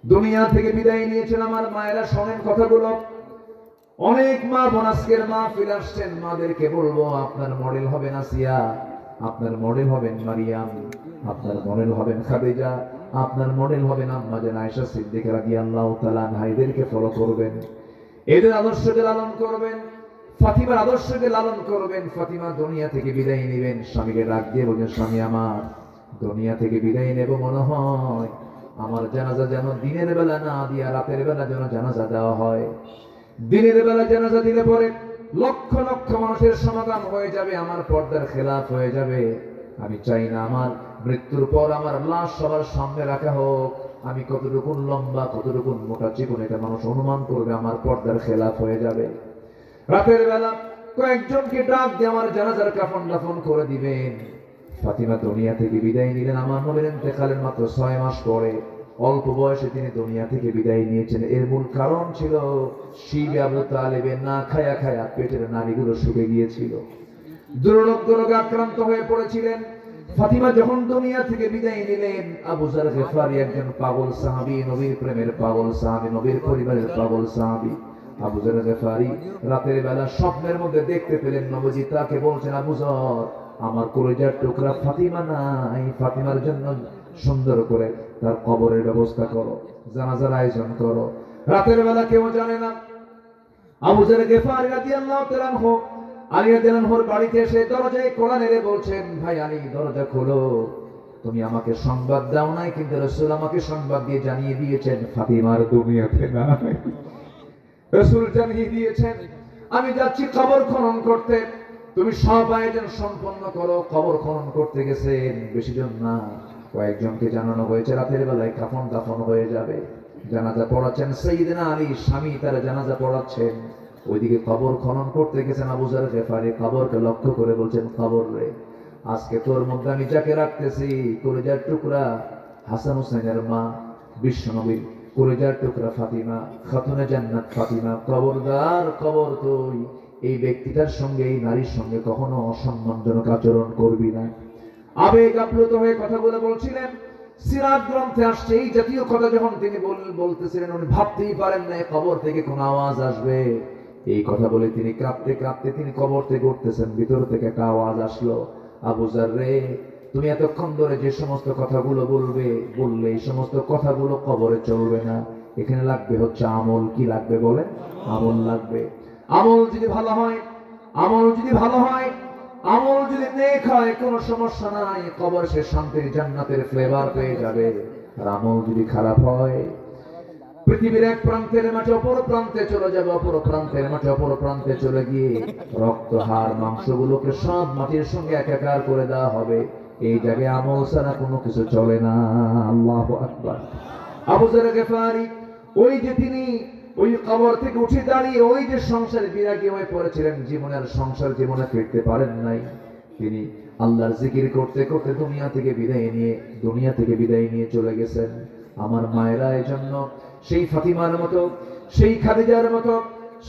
দুনিয়া থেকে বিদায় নিয়েছেন। আমার মায়েরা শোনেন কথাগুলো। অনেক মা বোন আজকের মাহফিল আসছেন, মাদেরকে বলবো, আপনার মডেল হবেন আসিয়া, আপনার মডেল হবেন মারিয়াম, আপনার মডেল হবেন খাদিজা, আপনার মডেল হবেন আম্মা জান আয়েশা সিদ্দিকা রাদিয়াল্লাহু তাআলা আনহা। এদেরকে ফলো করবেন, এদের আদর্শকে লালন করবেন, ফাতিমার আদর্শকে লালন করবেন। ফাতিমা দুনিয়া থেকে বিদায় নেবেন, স্বামীকে ডাক দিয়ে বলবেন, স্বামী আমার দুনিয়া থেকে বিদায় নেব, মনে হয় আমার জানাজা যেন দিনের বেলা না দিয়া রাতের বেলা যেন জানাজা দেওয়া হয়। দিনের বেলা জানাজা দিলে পরে লক্ষ লক্ষ মানুষের সমাগম হয়ে যাবে, আমার পর্দার খেলাফ হয়ে যাবে। আমি চাই না আমার মৃত্যুর পর আমার লাশ সবার সামনে রাখা হোক। আমি কতটুকু লম্বা, কতটুকু মোটা চিকন, এটা মানুষ অনুমান করবে, আমার পর্দার খেলাফ হয়ে যাবে। রাতের বেলা কয়েকজনকে ডাক দিয়ে আমার জানাজার কাফন দাফন করে দিবেন। ফাতিমা দুনিয়া থেকে বিদায় নিলেন আমার নবীর ইন্তেকালের মাত্র 6 মাস পরে। অল্প বয়সে তিনি দুনিয়া থেকে বিদায় নিয়েছেন। এর মূল কারণ ছিল শিবে আবু তালেবের না খায়া খায়া পেটের নাড়িগুলো শুকে গিয়েছিল, দুর্লভ রোগে আক্রান্ত হয়ে পড়েছিলেন। ফাতিমা যখন দুনিয়া থেকে বিদায় নিলেন, আবু যার গিফারি একজন পাগল সাহাবী, নবীর প্রেমের পাগল সাহাবী, নবীর পরিবারের পাগল সাহাবী। আবু যার গিফারি রাতের বেলা স্বপ্নের মধ্যে দেখতে পেলেন নবীজি তাকে বলছেন, আবু যার, আমার কলিজার টুকরা ফাতিমা নাই, ফাতিমার জন্য সুন্দর করে তার কবরের ব্যবস্থা করো, জানাজার আয়োজন করো। রাতের বেলা কেউ জানে না। আবু যার গিফারি রাদিয়াল্লাহু তাআলা আনহু আলী রাদিয়াল্লাহু আনহুর বাড়িতে এসে দরজায় কড়া নেড়ে বলছেন, ভাই আলী, দরজা খোলো। তুমি আমাকে সংবাদ দাও নাই, কিন্তু রাসূল আমাকে সংবাদ দিয়ে জানিয়ে দিয়েছেন ফাতিমার দুনিয়াতে নাই। রাসূল জানিয়ে দিয়েছেন আমি যাচ্ছি কবর খনন করতে, তুমি সব আয়োজন সম্পন্ন করো। কবর খনন করতে গেছেন, বেশি জন না, কয়েকজনকে জানানো হয়েছে রাতের বেলায় কাফন দাফন হয়ে যাবে। জানাজা পড়াচ্ছেন সাইয়েদনা আলী, স্বামী তার জানাজা পড়াচ্ছেন। ওইদিকে কবর খনন করতে গেছেন আবু যার গিফারি, কবরকে লক্ষ্য করে বলছেন, কবর রে, আজকে তোর মধ্যে আমি যাকে রাখতেছি, কলিজার টুকরা হাসান হুসাইনের মা, বিশ্বনবীর কলিজার টুকরা ফাতিমা, খাতুনে জান্নাত ফাতিমা, কবরদার, কবর তুই এই ব্যক্তিটার সঙ্গে, এই নারীর সঙ্গে কখনো অসম্মানজনক আচরণ করবি না। আবেগ আপ্লুত হয়ে কথাগুলো বলছিলেন। সিরাত গ্রন্থে আসছে এই জাতীয় কথা যখন তিনি বলতেছিলেন, উনি ভাবতেই পারেন না কবর থেকে কোন আওয়াজ আসবে। এই কথা বলে তিনি কাঁপতে কাঁপতে তিনি কবর থেকে উঠতেছেন, ভিতর থেকে একটা আওয়াজ আসলো, আবু যার রে, তুমি এতক্ষণ ধরে যে সমস্ত কথাগুলো বললে এই সমস্ত কথাগুলো কবরে চলবে না, এখানে লাগবে হচ্ছে আমল। কি লাগবে বলে? আমল লাগবে। আমল যদি ভালো হয়, আমল যদি ভালো হয়, আমল যদি নেক হয়, কোনো সমস্যা নাই, কবর সে শান্তির জান্নাতের ফ্লেভার পেয়ে যাবে। আর আমল যদি খারাপ হয়, পৃথিবীর এক প্রান্তের মাঠে অপর প্রান্তে চলে যাবে, অপর প্রান্তের মাঠে অপর প্রান্তে চলে গিয়ে রক্ত, হাড়, মাংসগুলোকে সব মাটির সঙ্গে একাকার করে দেওয়া হবে। এই জায়গায় আমল ছাড়া কোনো কিছু চলে না। আল্লাহু আকবার। আবু যার গিফারি ওই যে তিনি ওই কবর থেকে উঠে দাঁড়িয়ে ওই যে সংসারে বিরাগী হয়ে পড়েছিলেন, জীবনের সংসার জীবনে ফিরতে পারেন নাই, তিনি আল্লাহর জিকির করতে করতে দুনিয়া থেকে বিদায় নিয়ে চলে গেছেন। আমার মায়েরা এজন্য সেই ফাতিমার মতো, সেই খাদিজার মতো,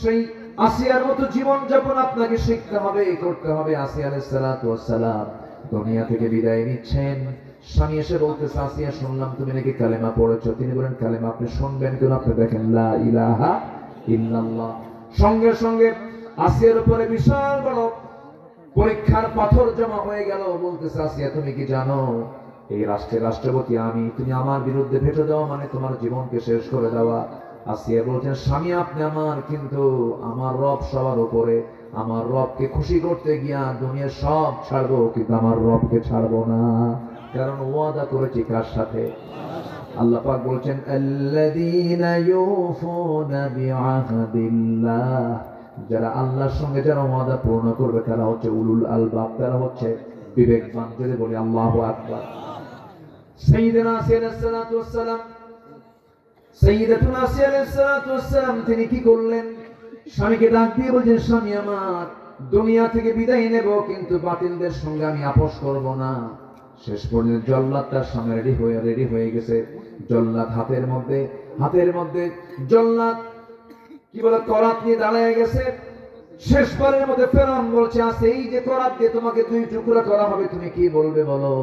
সেই আসিয়ার মতো জীবন যাপন আপনাকে শিখতে হবে, করতে হবে। আসিয়া আলাইহিস সালাতু ওয়াস সালাম দুনিয়া থেকে বিদায় নিচ্ছেন। স্বামী এসে বলতেছে, আসিয়া শুনলাম তুমি নাকি কালেমা পড়েছো। তিনি বলেন, কালেমা আপনি শুনবেন কেন? আপনি দেখেন লা ইলাহা ইল্লাল্লাহ। সঙ্গে সঙ্গে আসিয়ার উপরে বিশাল বড় পরীক্ষার পাথর জমা হয়ে গেল। বলতেছে, আসিয়া তুমি কি জানো এই রাষ্ট্রের রাষ্ট্রপতি আমি, তুমি আমার বিরুদ্ধে ভেটো দেওয়া মানে তোমার জীবনকে শেষ করে দেওয়া। আসিয়া বলছেন, স্বামী আপনি আমার, কিন্তু আমার রব সবার উপরে, আমার রবকে খুশি করতে গিয়া দুনিয়া সব ছাড়বো, কিন্তু আমার রবকে ছাড়বো না। কারণ ওয়াদা করেছি কার সাথে? আল্লাহ পাক বলছেন, আল্লাযীনা ইউফুনা বিআহদিল্লাহ যারা আল্লাহর সঙ্গে যারা ওয়াদা পূর্ণ করবে তারা হচ্ছে উলুল আলবাব, তারা হচ্ছে বিবেকবান। যদি বলি আল্লাহু আকবার। সাইয়্যিদুনা আসিয়া আলাইহিস সালাতু ওয়াস সালাম, সাইয়্যিদাতুনা আসিয়া আলাইহিস সালাতু ওয়াস সালাম তিনি কি করলেন? স্বামীকে ডাক দিয়ে বলছেন, স্বামী আমার, দুনিয়া থেকে বিদায় নেব, কিন্তু বাতিলদের সঙ্গে আমি আপোষ করব না। শেষ পর্যন্ত জল্লাদ তার সামনে রেডি হয়ে গেছে। জল্লাদ হাতের মধ্যে জল্লাদ কি বলে করাত নিয়ে দাঁড়িয়ে গেছে। শেষবারের মধ্যে ফেরাউন বলছে, আছে এই যে করাত দিয়ে তোমাকে 2 টুকরা করা হবে, তুমি কি বলবে বলো?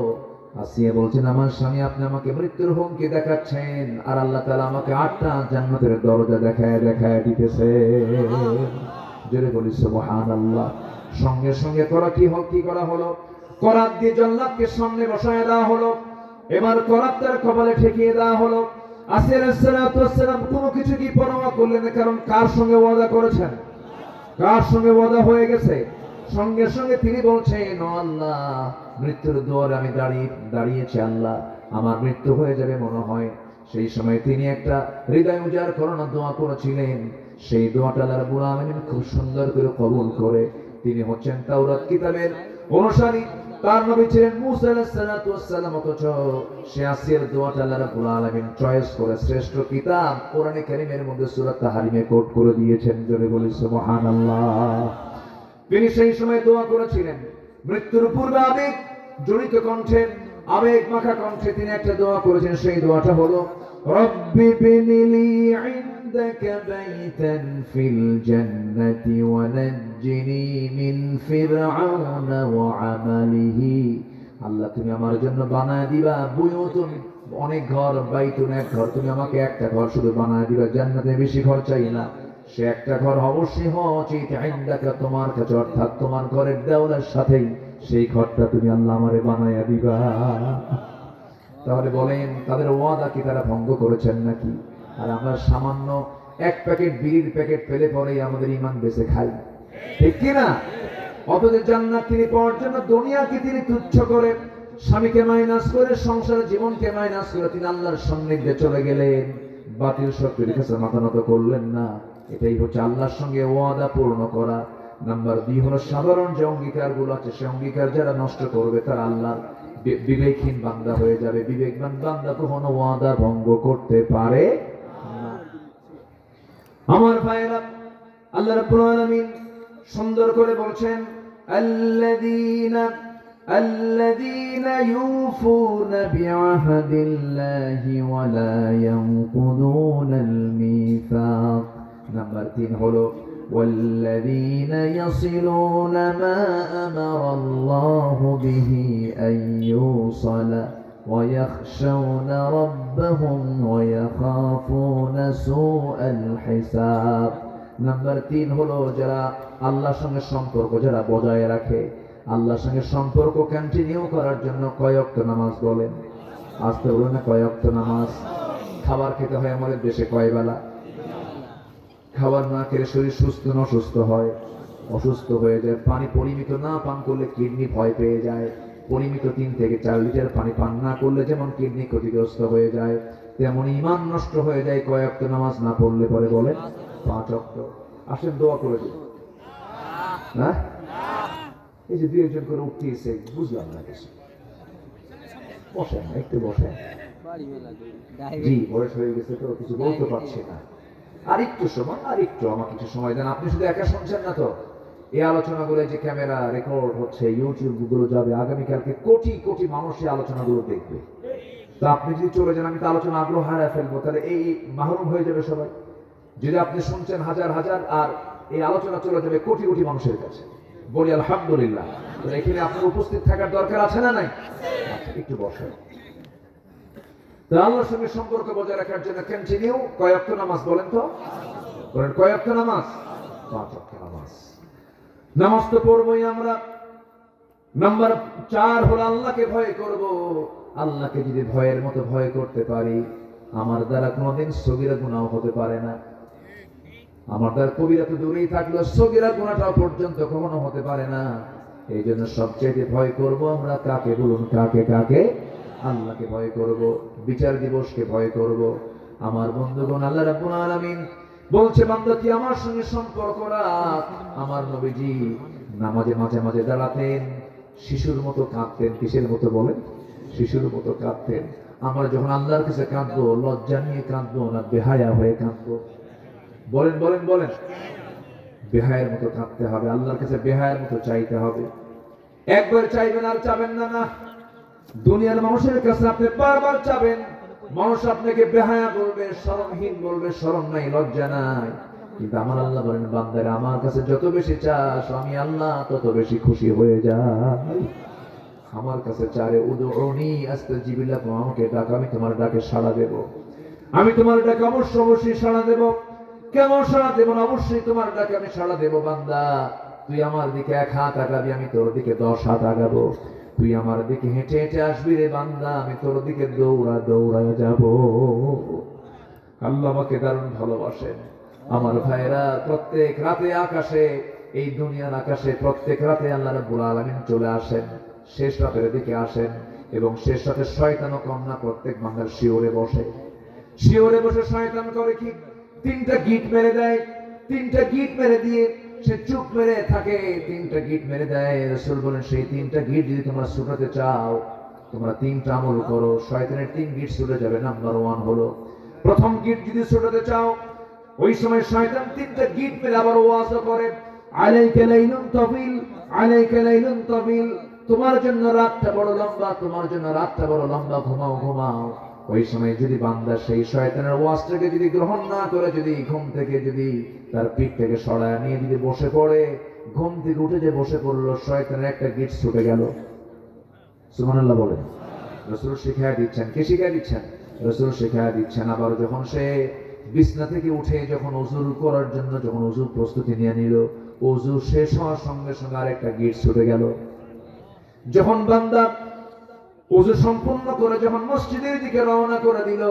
আসিয়া বলছেন, আমার স্বামী, আপনি আমাকে মৃত্যুর হুমকি দেখাচ্ছেন, আর আল্লাহ তাআলা আমাকে 8টা জান্নাতের দরজা দেখায় দিতেছে। জোরে বলি সুবহানাল্লাহ। সঙ্গে সঙ্গে কি করা হলো? করাত দিয়ে জল্লাদকে সামনে বসায় দেওয়া হলো। এবার করাত তার কপালে ঠেকিয়ে দেওয়া হলো। আসিয়া আলাইহিস সালাতু ওয়াস সালাম কোনো কিছু কি পরোয়া করলেন না, কারণ কার সঙ্গে ওয়াদা করেছেন? কার সঙ্গে ওয়াদা হয়ে গেছে? সঙ্গে সঙ্গে তিনি বলছেন, ও আল্লাহ, মৃত্যুর দুয়ারে আমি দাঁড়িয়েছি, আল্লাহ আমার মৃত্যু হয়ে যাবে মনে হয়। সেই সময় তিনি একটা হৃদয় উজাড় করানো দোয়া করেছিলেন। সেই দোয়াটা আল্লাহ রাব্বুল আলামিন খুব সুন্দর করে কবুল করে তিনি হচ্ছেন তাওরাত কিতাবের অনুসারী। তার নবী ছিলেন মূসা আলাইহিস সালাতু ওয়াস সালাম, অথচ সে আসিয়ার দোয়াটা আল্লাহ রাব্বুল আলামিন চয়েস করে শ্রেষ্ঠ কিতাব কোরআনে কারীমের মধ্যে সূরা তাহরিমে কোট করে দিয়েছেন। জোরে বলি সুবহানাল্লাহ। তিনি সেই সময় দোয়া করেছিলেন, মৃত্যুর পূর্বে আবেগ জড়িত কণ্ঠে, আবেগ মাখা কণ্ঠে তিনি একটা দোয়া করেছেন। সেই দোয়াটা হলো, রব্বি বিনিলি ইনদাকা বাইতান ফিল জান্নাতি ওয়া নাজ্জিনি মিন ফিরআউনা ওয়া আমালিহি। আল্লাহ, তুমি আমার জন্য বানায় দিবা বুয়ুতুন, অনেক ঘর, বাইতুন এক ঘর, তুমি আমাকে একটা ঘর শুধু বানায় দিবা, জান্নাতে বেশি ঘর চাই না। সে একটা ঘর অবশ্যই হওয়া উচিত ইনদাকা, তোমার কাছে, অর্থাৎ তোমার ঘরের দেওয়ালের সাথেই সেই ঘরটা তুমি আল্লাহ আমারে বানায়া দিবা। তাহলে বলেন, তাদের ওয়াদা কি তারা ভঙ্গ করেছেন নাকি? আর আমরা সামান্য 1 প্যাকেট বিড়ির প্যাকেট পেলে পরেই আমাদের ঈমান বেঁচে খাই, ঠিক কি না? অথচ জান্নাত তিনি পাওয়ার জন্য দুনিয়াকে তিনি তুচ্ছ করে, স্বামীকে মাইনাস করে, সংসারের জীবনকে মাইনাস করে তিনি আল্লাহর সান্নিধ্যে চলে গেলেন। বাতিল শক্তির কাছে মাথা নত করলেন না। এটাই হচ্ছে আল্লাহর সঙ্গে ওয়াদা পূর্ণ করা। নাম্বার 2 হলো সাধারণ যে অঙ্গীকারগুলো আছে, সে অঙ্গীকার যারা নষ্ট করবে তারা আল্লাহর বিবেকহীন বান্দা হয়ে যাবে। বিবেকবান বান্দা কখনো ওয়াদা ভঙ্গ করতে পারে না। আমার ভাইরা, আল্লাহ রাব্বুল আলামিন সুন্দর করে বলছেন, আল্লাযীনা ইউফুনা বিআহদিল্লাহি ওয়া লা ইয়ানকুদুনাল মিসাক। নাম্বার 3 হলো والذين يصلون ما أمر الله به أن يوصل ويخشون ربهم ويخافون سوء الحساب। নাম্বার 3 হলো যারা আল্লাহর সঙ্গে সম্পর্ক যারা বজায় রাখে, আল্লাহর সঙ্গে সম্পর্ক কন্টিনিউ করার জন্য কয় ওয়াক্ত নামাজ বলেন? আজকে বলুন না, কয় ওয়াক্ত নামাজ? খাবার খেতে হয় আমাদের দেশে কয় বেলা? খাবার না খেলে শরীর সুস্থ না অসুস্থ হয়? অসুস্থ হয়ে যায়। পানি পরিমিত না পান করলে কিডনি ভয় পেয়ে যায়। পরিমিত 3 থেকে 4 লিটার পানি পান না করলে যেমন কিডনি ক্ষতিগ্রস্ত হয়ে যায়, তেমন ঈমান নষ্ট হয়ে যায় কয় ওয়াক্ত নামাজ না পড়লে পরে? বলে 5 ওয়াক্ত। আসেন দোয়া করে দিন। হ্যাঁ, এই যে 2-1 করে উঠিয়েছে, বুঝলাম না কিছু। বসেন, একটু বসেন। জি, বয়স হয়ে গেছে তো কিছু বলতে পারছি না। আরেকটু আমাকে কিছু সময় দেন। আপনি শুধু একা শুনছেন না তো, এই আলোচনাগুলো যে ক্যামেরা রেকর্ড হচ্ছে, ইউটিউব গুলো যাবে, আগামীকালকে কোটি কোটি মানুষ এই আলোচনাগুলো দেখবে। তো আপনি যদি চলে যান, আমি তো আলোচনা আগ্রহ হারায় ফেলবো, তাহলে এই মাহরুম হয়ে যাবে সবাই। যদি আপনি শুনছেন হাজার হাজার, আর এই আলোচনা চলে যাবে কোটি কোটি মানুষের কাছে। বলি আলহামদুলিল্লাহ। তো এখানে আপনার উপস্থিত থাকার দরকার আছে না নাই? একটু বসেন। আল্লাহর সঙ্গে সম্পর্ক বজায় রাখার জন্য কন্টিনিউ কয় ওয়াক্ত নামাজ বলেন তো? বলেন, কয় ওয়াক্ত নামাজ? 5 ওয়াক্ত নামাজ। নামাজ তো পড়বই আমরা। নাম্বার 4 হলো আল্লাহকে ভয় করব। আল্লাহকে যদি ভয়ের মতো ভয় করতে পারি, আমার দ্বারা কোনোদিন সগীরা গুনাহ হতে পারে না। আমার দ্বারা কবিরা তো দূরেই থাকলো, সগীরা গুনাহটাও পর্যন্ত কখনো হতে পারে না। এই জন্য সবচেয়ে ভয় করব আমরা কাকে? বলুন, কাকে? আল্লাহকে ভয় করব, বিচার দিবসকে ভয় করব। আমার বন্ধুগণ, আল্লাহ রাব্বুল আলামিন বলছে বান্দা তুই আমার সঙ্গে সম্পর্ক রাখ। আমার নবীজি নামাজে মাঝে মাঝে দাঁড়াতেন, শিশুর মতো কাঁদতেন। কিসের মতো বলেন? শিশুর মতো কাঁদতেন। আমরা যখন আল্লাহর কাছে কাঁদবো, লজ্জা নিয়ে কাঁদবো না বেহায়া হয়ে কাঁদবো? বলেন বলেন বলেন। বেহায়ের মতো কাঁদতে হবে, আল্লাহর কাছে বেহায়ের মতো চাইতে হবে। একবার চাইবেন আর চাবেন না। না, দুনিয়ার মানুষের কাছে আপনি বারবার চাবেন, মানুষ আপনাকে বেহায়া বলবে, শরমহীন বলবে, শরম নাই, লজ্জা নাই। কিন্তু আমার আল্লাহ বলেন বান্দারা আমার কাছে যত বেশি চাস আমি আল্লাহ তত বেশি খুশি হয়ে যাই। আমার কাছে চারে উদউনি আস্তাজিব লাকুম, আমাকে ডাকো আমি তোমার ডাকে সাড়া দেব। আমি তোমার ডাকে অবশ্যই সাড়া দেব। কেমন সাড়া দেব? অবশ্যই তোমার ডাকে আমি সাড়া দেব। বান্দা তুই আমার দিকে 1 হাত আগাবি, আমি তোর দিকে 10 হাত আগাবো। তুই আমার দিকে হেঁটে হেঁটে আসবি রে বান্দা, আমি তোর দিকে দৌড়ায় যাব। আল্লাহ আমাকে দারুণ ভালোবাসেন। আমার ভাইরা প্রত্যেক রাতে আকাশে, এই দুনিয়ার আকাশে প্রত্যেক রাতে আল্লাহ রাব্বুল আলামিন চলে আসেন, শেষ রাতের দিকে আসেন। এবং শেষ রাতে শয়তান ও কন্যা প্রত্যেক বান্দার শিওরে বসে। শিওরে বসে শয়তান করে কি? 3টা গিট মেরে দেয়। 3টা গিট মেরে দিয়ে সে চুপ মেরে থাকে। 3টা গিট মেরে দেয়। রাসূল বলেন সেই 3টা গিট যদি তোমরা ছুটাতে চাও, তোমরা 3টা আমল করো, শয়তানের 3 গিট ছুটে যাবে। নাম্বার 1 হলো, প্রথম গিট যদি ছুটাতে চাও, ওই সময় শয়তান 3টা গিট মেরে আবার ওয়াজ করে, আলাইকা লাইলুন তাবিল, আলাইকা লাইলুন তাবিল, তোমার জন্য রাতটা বড় লম্বা, তোমার জন্য রাতটা বড় লম্বা, ঘুমাও ঘুমাও। ওই সময় যদি বান্দা সেই শয়তানের ওয়াজটাকে যদি গ্রহণ না করে, যদি ঘুম থেকে যদি তার পিঠ থেকে সরায় নিয়ে যদি বসে পড়ে, ঘুম থেকে উঠে যে বসে পড়লো, শয়তানের একটা গিট ছুটে গেল। সুবহানাল্লাহ বলে। রাসূল শিখায়া দিচ্ছেন। কে শিখায়া দিচ্ছেন? রাসূল শিখায়া দিচ্ছেন। আবার যখন সে বিছনা থেকে উঠে যখন ওযু করার জন্য যখন ওযুর প্রস্তুতি নিয়ে নিল, ওযু শেষ হওয়ার সঙ্গে সঙ্গে আরেকটা গিট ছুটে গেল। যখন বান্দা ওযু সম্পূর্ণ করে যখন মসজিদের দিকে রওনা করে দিল,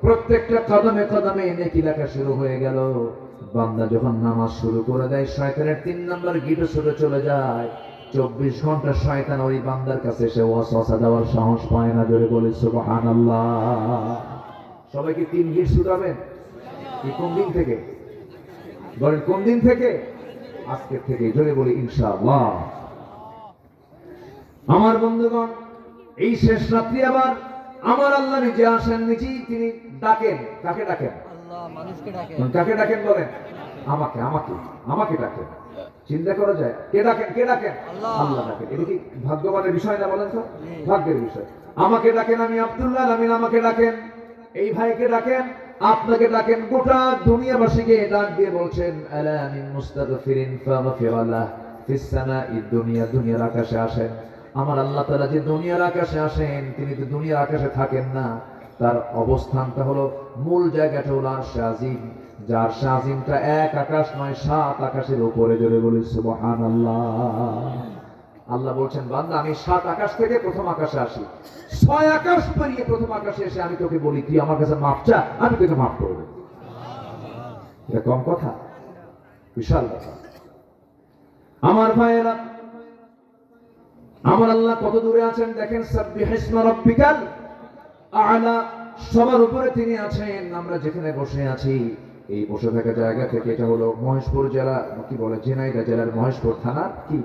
প্রত্যেকটা কদমে কদমে নেকি লেখা শুরু হয়ে গেল। বান্দা যখন নামাজ শুরু করে দেয়, শয়তানের 3 নাম্বার গিটও ছুটে চলে যায়। 24 ঘন্টা শয়তান ওই বান্দার কাছে এসে ওয়াসওয়াসা দেওয়ার সাহস পায় না। জোরে বলে সুবহানাল্লাহ। সবাইকে 3 গিট ছুটাবেন? কি কোন দিন থেকে? বলেন কোন দিন থেকে? আজকে থেকে। জোরে বলি ইনশাআল্লাহ। আমার বন্ধুগণ, এই শেষ রাত্রি আবার আমার আল্লাহ নিজে আসেন, নিজেই তিনি ডাকেন। কাকে ডাকেন? আল্লাহ মানুষকে ডাকেন। কাকে ডাকেন বলেন? আমাকে আমাকে আমাকে ডাকেন। চিন্তা করা যায় কে ডাকেন? কে ডাকেন? আল্লাহ ডাকেন। এটা কি ভাগ্যবানের বিষয় না? বলেন তো, ভাগ্যের বিষয়। আমাকে ডাকেন, আমি আব্দুল্লাহ আমিন আমাকে ডাকেন, এই ভাইকে ডাকেন, আপনাকে ডাকেন, গোটা দুনিয়াবাসীকে ডাক দিয়ে বলছেন আলা মিন মুস্তাগফিরিন ফাগফির লাহ ফিস সামাঈদ দুনিয়া। দুনিয়ার আকাশে আসেন। আমার আল্লাহ তাআলা যে দুনিয়ার আকাশে আসেন, তিনি তো দুনিয়ার আকাশে থাকেন না। তার অবস্থানটা হলো, মূল জায়গাটা হলো আরশে আজিম। যার শাজিমটা 1 আকাশ নয় 7 আকাশের উপরে। জোরে বলি সুবহানাল্লাহ। আল্লাহ বলছেন বান্দা আমি 7 আকাশ থেকে প্রথম আকাশে আসি, 6 আকাশ পেরিয়ে প্রথম আকাশে এসে আমি তোকে বলি তুই আমার কাছে মাফ চা, আমি তোকে মাফ করব। এটা কম কথা? বিশাল কথা। আমার ভাইয়েরা, আমার আল্লাহ কত দূরে আছেন দেখেন। সাব্বিহিসমা রাব্বিকাল আ'লা, সবার উপরে তিনি আছেন। আমরা যেখানে বসে আছি, এই বসে থাকা জায়গা থেকে, এটা হলো মহেশপুর জেলা, কি বলে, ঝিনাইদহ জেলার মহেশপুর থানার কি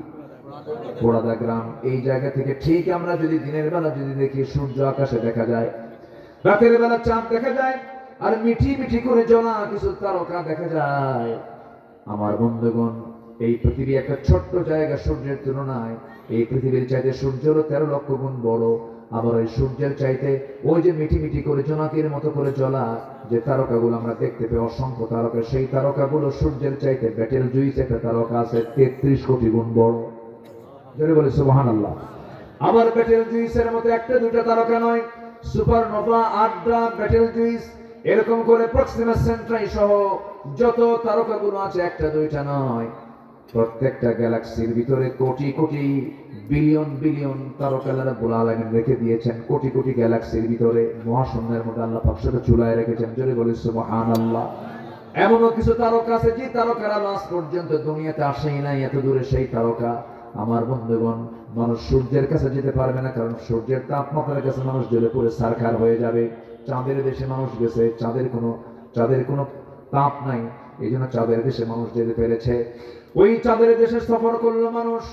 পোড়াদা গ্রাম। এই জায়গা থেকে ঠিক আমরা যদি দিনের বেলা যদি দেখি, সূর্য আকাশে দেখা যায়, রাতের বেলা চাঁদ দেখা যায়, আর মিঠি মিঠি করে জ্বলা কিছু তারকা দেখা যায়। আমার বন্ধুগণ, এই পৃথিবী একটা ছোট্ট জায়গা সূর্যের তুলনায়। এই পৃথিবীর চাইতে সূর্যেরও 13 লক্ষ গুণ বড়। আবার ওই সূর্যের চাইতে ওই যে মিঠি মিঠি করে জোনাকির মতো করে জ্বলা যে তারকাগুলো আমরা দেখতে পাই, অসংখ্য তারকা, সেই তারকাগুলো সূর্যের চাইতে ব্যাটেল জুইস একটা তারকা আছে 33 কোটি গুণ বড়। জোরে বলে সুবহানাল্লাহ। আবার ব্যাটেল জুইসের মতো একটা দুইটা তারকা নয়, সুপারনোভা, আড্রা, ব্যাটেল জুইস, এরকম করে প্রক্সিমা সেন্ট্রাই সহ যত তারকাগুলো আছে একটা দুইটা নয়। প্রত্যেকটা গ্যালাক্সির ভিতরে কোটি কোটি বিলিয়ন বিলিয়ন তারকা আল্লাহ রাব্বুল আলামিন রেখে দিয়েছেন। কোটি কোটি গ্যালাক্সির ভিতরে মহাশূন্যের মধ্যে আল্লাহ পাক সেটা চুলায় রেখেছেন। জোরে বলি সুবহানাল্লাহ। এমনও কিছু তারকা আছে যে তারকারা আজ পর্যন্ত দুনিয়াতে আসেই নাই, এত দূরে সেই তারকা। আমার বন্ধুগণ, মানুষ সূর্যের কাছে যেতে পারবে না, কারণ সূর্যের তাপমাত্রার কাছে মানুষ জ্বলে পড়ে সারখার হয়ে যাবে। চাঁদের দেশে মানুষ গেছে, চাঁদের কোনো তাপ নাই, এই জন্য চাঁদের দেশে মানুষ যেতে পেরেছে। ওই চাঁদের দেশে সফর করলো মানুষ,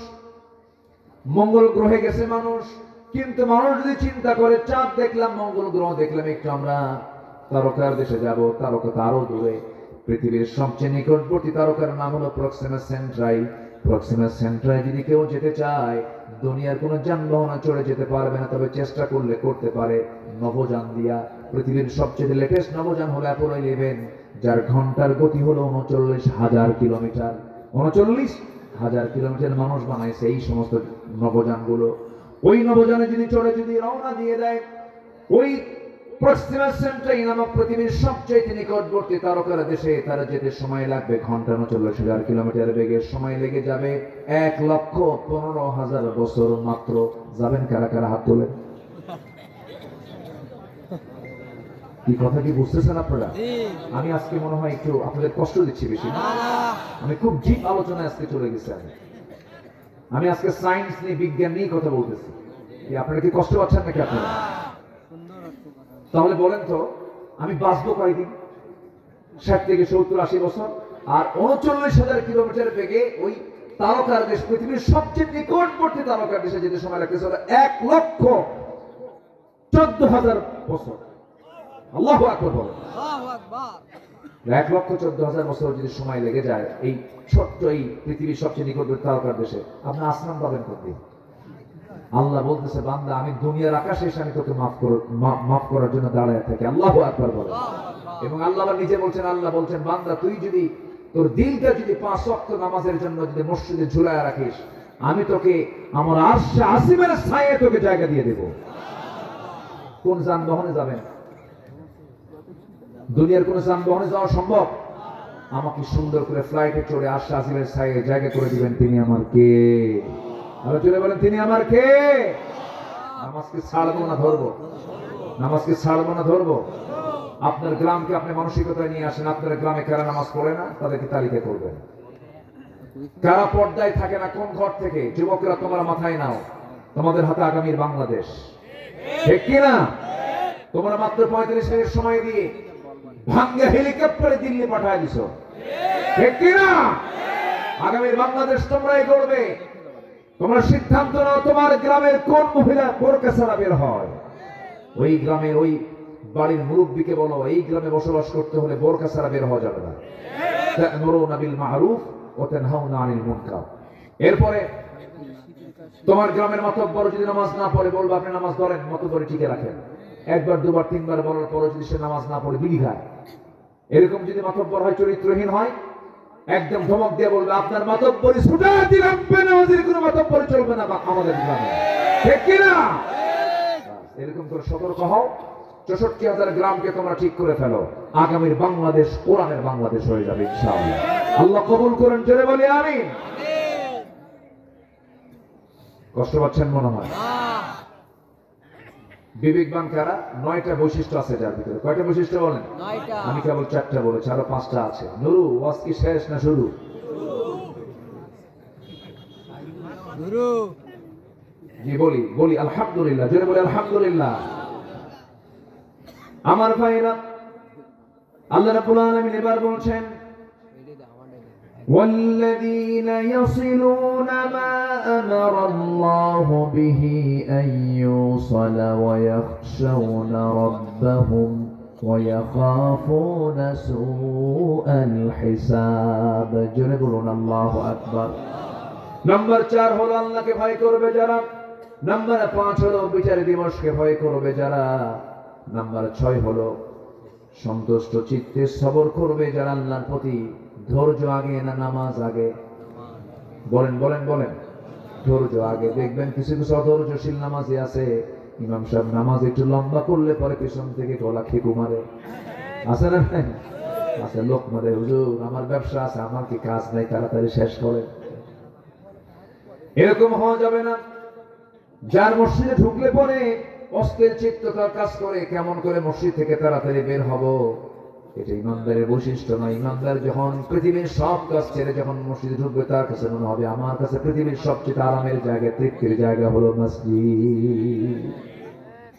মঙ্গল গ্রহে গেছে মানুষ। কিন্তু মানুষ যদি চিন্তা করে চাঁদ দেখলাম, মঙ্গল গ্রহ দেখলাম, একটু আমরা তারকার দেশে যাব, তারকা তো আরো দূরে। পৃথিবীর সবচেয়ে নিকটবর্তী তারকার নাম হলো প্রক্সিমা সেন্ট্রাই। প্রক্সিমা সেন্ট্রাই যদি কেউ যেতে চায়, দুনিয়ার কোনো যানবাহনে চড়ে যেতে পারবে না, তবে চেষ্টা করলে করতে পারে নভোযান দিয়া। পৃথিবীর সবচেয়ে লেটেস্ট নভোযান হলো অ্যাপোলো 11, যার ঘন্টার গতি হলো 39,000 কিলোমিটার। 39,000 কিলোমিটার মানুষ বানাইছে এই সমস্ত নভোযানগুলো। ওই নভোযানে যদি চড়ে যদি রওনা দিয়ে দেয়, ওই প্রক্সিমা সেন্ট্রাই নামক পৃথিবীর সবচেয়ে নিকটবর্তী তারকার দেশে তারা যেতে সময় লাগবে ঘন্টা 39,000 কিলোমিটার বেগে। সময় লেগে যাবে 1,15,000 বছর মাত্র। যাবেন কারা কারা? হাত তোলেন। কি কথা কি বুঝতেছেন আপনারা? আমি আজকে মনে হয় একটু আপনাদের কষ্ট দিচ্ছি বেশি না? আমি খুব ডিপ আলোচনায় আজকে চলে গেছি। আমি আজকে সায়েন্স নিয়ে, বিজ্ঞান নিয়ে কথা বলতেছি। আপনারা কি কষ্ট পাচ্ছেন নাকি আপনারা? তাহলে বলেন তো, আমি বাঁচবো কয়দিন? 60 থেকে 70, 80 বছর। আর 39,000 কিলোমিটার বেগে ওই তারকার দেশ, পৃথিবীর সবচেয়ে নিকটবর্তী তারকার দেশে যেতে সময় লাগতেছে 1,14,000 বছর। আল্লাহু আকবার বলেন। 1,14,000 বছর যদি সময় লেগে যায় এই ছোট্ট এই পৃথিবীর সবচেয়ে নিকটবর্তী তারকার দেশে, আপনি আসমান পাবেন কোনদিন? আল্লাহ বলতেছে, বান্দা আমি দুনিয়ার আকাশে এসে আমি তোকে মাফ করার জন্য দাঁড়ায় থাকি। আল্লাহু আকবার বলেন। এবং আল্লাহ নিজে বলছেন, আল্লাহ বলছেন, বান্দা তুই যদি তোর দিলটা যদি 5 ওয়াক্ত নামাজের জন্য যদি মসজিদে ঝুলায় রাখিস, আমি তোকে আমার আরশে আসিমের ছায়ায় তোকে জায়গা দিয়ে দেব। কোন যানবাহনে যাবেন? দুনিয়ার কোন যানবাহনে যাওয়া সম্ভব? আমাকে সুন্দর করে ফ্লাইটে চড়ে আরশে আসিমের ছায়ায় জায়গা করে দিবেন। তিনি আমার কে? আরো চলে বলেন, তিনি আমার কে? নামাজকে ছাড়বো না ধরবো? নামাজকে ছাড়বো না ধরবো? আপনার গ্রামকে আপনি মানসিকতায় নিয়ে আসেন। আপনার গ্রামে কারা নামাজ পড়ে না তাদেরকে তালিকা করবেন। কারা পর্দায় থাকে না, কোন ঘর থেকে? যুবকরা তোমরা মাথায় নাও, তোমাদের হাতে আগামীর বাংলাদেশ, ঠিক কিনা? তোমরা মাত্র 35 মিনিট সময় দিয়ে ভাঙ্গে হেলিকপ্টারে দিল্লি পাঠায় দিছো, ঠিক কিনা? আগামীর বাংলাদেশ তোমরাই গড়বে। তোমরা সিদ্ধান্ত নাও, তোমার গ্রামের কোন মহিলা বোরকা ছাড়া বের হয়? ওই গ্রামের ওই বাড়ির মুরব্বীকে বলো, এই গ্রামে বসবাস করতে হলে বোরকা ছাড়া বের হওয়া যাবে না। তা'মুরুনা বিল মা'রুফ ওয়া তানহাউনা আনিল মুনকার। এরপরে তোমার গ্রামের মাতব্বর যদি নামাজ না পড়ে, বলবো আপনি নামাজ ধরেন, মাতব্বরি টিকে রাখেন। একবার, দুবার, তিনবার বলার পরে যদি সে নামাজ না পড়ে বিড়ি খায়, এরকম যদি মাতব্বর হয়, চরিত্রহীন হয়, একদম ধমক দিয়ে বলবে আপনার মাতব্বরি ছুটা দিলাম, বেনামাজির কোনো মাতব্বরি চলবে না আমাদের গ্রামে, ঠিক কিনা? এরকম করে সতর্ক হও। 64,000 গ্রামকে তোমরা ঠিক করে ফেলো। আগামীর বাংলাদেশ কোরআনের বাংলাদেশ হয়ে যাবে ইনশাআল্লাহ। আল্লাহ কবুল করেন, জোরে বলি আমিন। কষ্ট পাচ্ছেন মনে হয়? বিবেকবান কারা? 9টা বৈশিষ্ট্য আছে যার ভিতরে। কয়টা বৈশিষ্ট্য বলেন? 9টা। আমি কেবল 4টা বলেছি, আরো 5টা আছে। নুরু, ওয়াজ কি শেষ না শুরু? নুরু জি, বলি আলহামদুলিল্লাহ, জোরে বলি আলহামদুলিল্লাহ। আমার ভাইরা, আল্লাহ রাব্বুল আলামিন এবার বলছেন, والذين يصلون ما أمر الله به أن يوصل ويخشون ربهم ويخافون سوء الحساب। জোরে বলুন আল্লাহু আকবার। নাম্বার 4 হলো আল্লাহকে ভয় করবে যারা। নাম্বার 5 হলো বিচার দিবসকে ভয় করবে যারা। নাম্বার 6 হলো সন্তুষ্ট চিত্তে সবর করবে যারা। আল্লাহর প্রতি ধৈর্য আগে না নামাজ আগে? বলেন বলেন বলেন। ধৈর্য আগে। দেখবেন কিছু কিছু অধৈর্যশীল নামাজি আছে, ইমাম সাহেব নামাজ একটু লম্বা করলে পরে পিছন থেকে গলা খেকু মারে, আছে না? আছে, লোক মারে, হুজুর আমার ব্যবসা আছে, আমার কি কাজ নাই, তাড়াতাড়ি শেষ করে। এরকম হওয়া যাবে না। যার মসজিদে ঢুকলে পরে অস্থির চিত্ত তার কাজ করে, কেমন করে মসজিদ থেকে তাড়াতাড়ি বের হব, এটা ইমানদারের বৈশিষ্ট্য নয়। ইমানদার যখন পৃথিবীর সব কাজ ছেড়ে যখন মসজিদে ঢুকবে, তার কাছে মনে হবে আমার কাছে পৃথিবীর সবচেয়ে আরামের জায়গা, তৃপ্তির জায়গা হলো মসজিদ।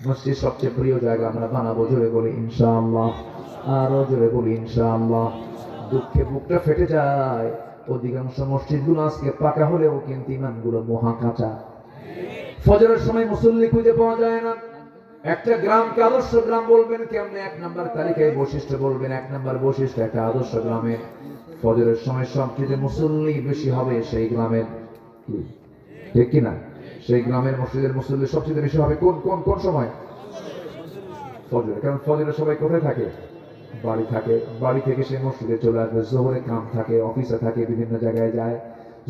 মসজিদ সবচেয়ে প্রিয় জায়গা আমরা বানাবো। জোরে বলি ইনশাআল্লাহ, আরো জোরে বলি ইনশাআল্লাহ। দুঃখে দুঃখে বুকটা ফেটে যায়। অধিকাংশ মসজিদগুলো আজকে পাকা হলেও কিন্তু ইমানগুলো মহা কাঁচা। ফজরের সময় মুসল্লি খুঁজে পাওয়া যায় না। একটা গ্রামকে আদর্শ গ্রাম বলবেন কেমনে? 1 নম্বর তালিকায় বৈশিষ্ট্য বলবেন, 1 নম্বর বৈশিষ্ট্য একটা আদর্শ গ্রামের ফজরের সময় সবচেয়ে মুসল্লি বেশি হবে সেই গ্রামের, ঠিক কিনা? সেই গ্রামের মসজিদের মুসল্লি সবচেয়ে বেশি হবে কোন কোন কোন সময়? ফজর। কারণ ফজরের সবাই কোথায় থাকে? বাড়ি থাকে। বাড়ি থেকে সে মসজিদে চলে আসবে। জোহরে কাম থাকে, অফিসে থাকে, বিভিন্ন জায়গায় যায়।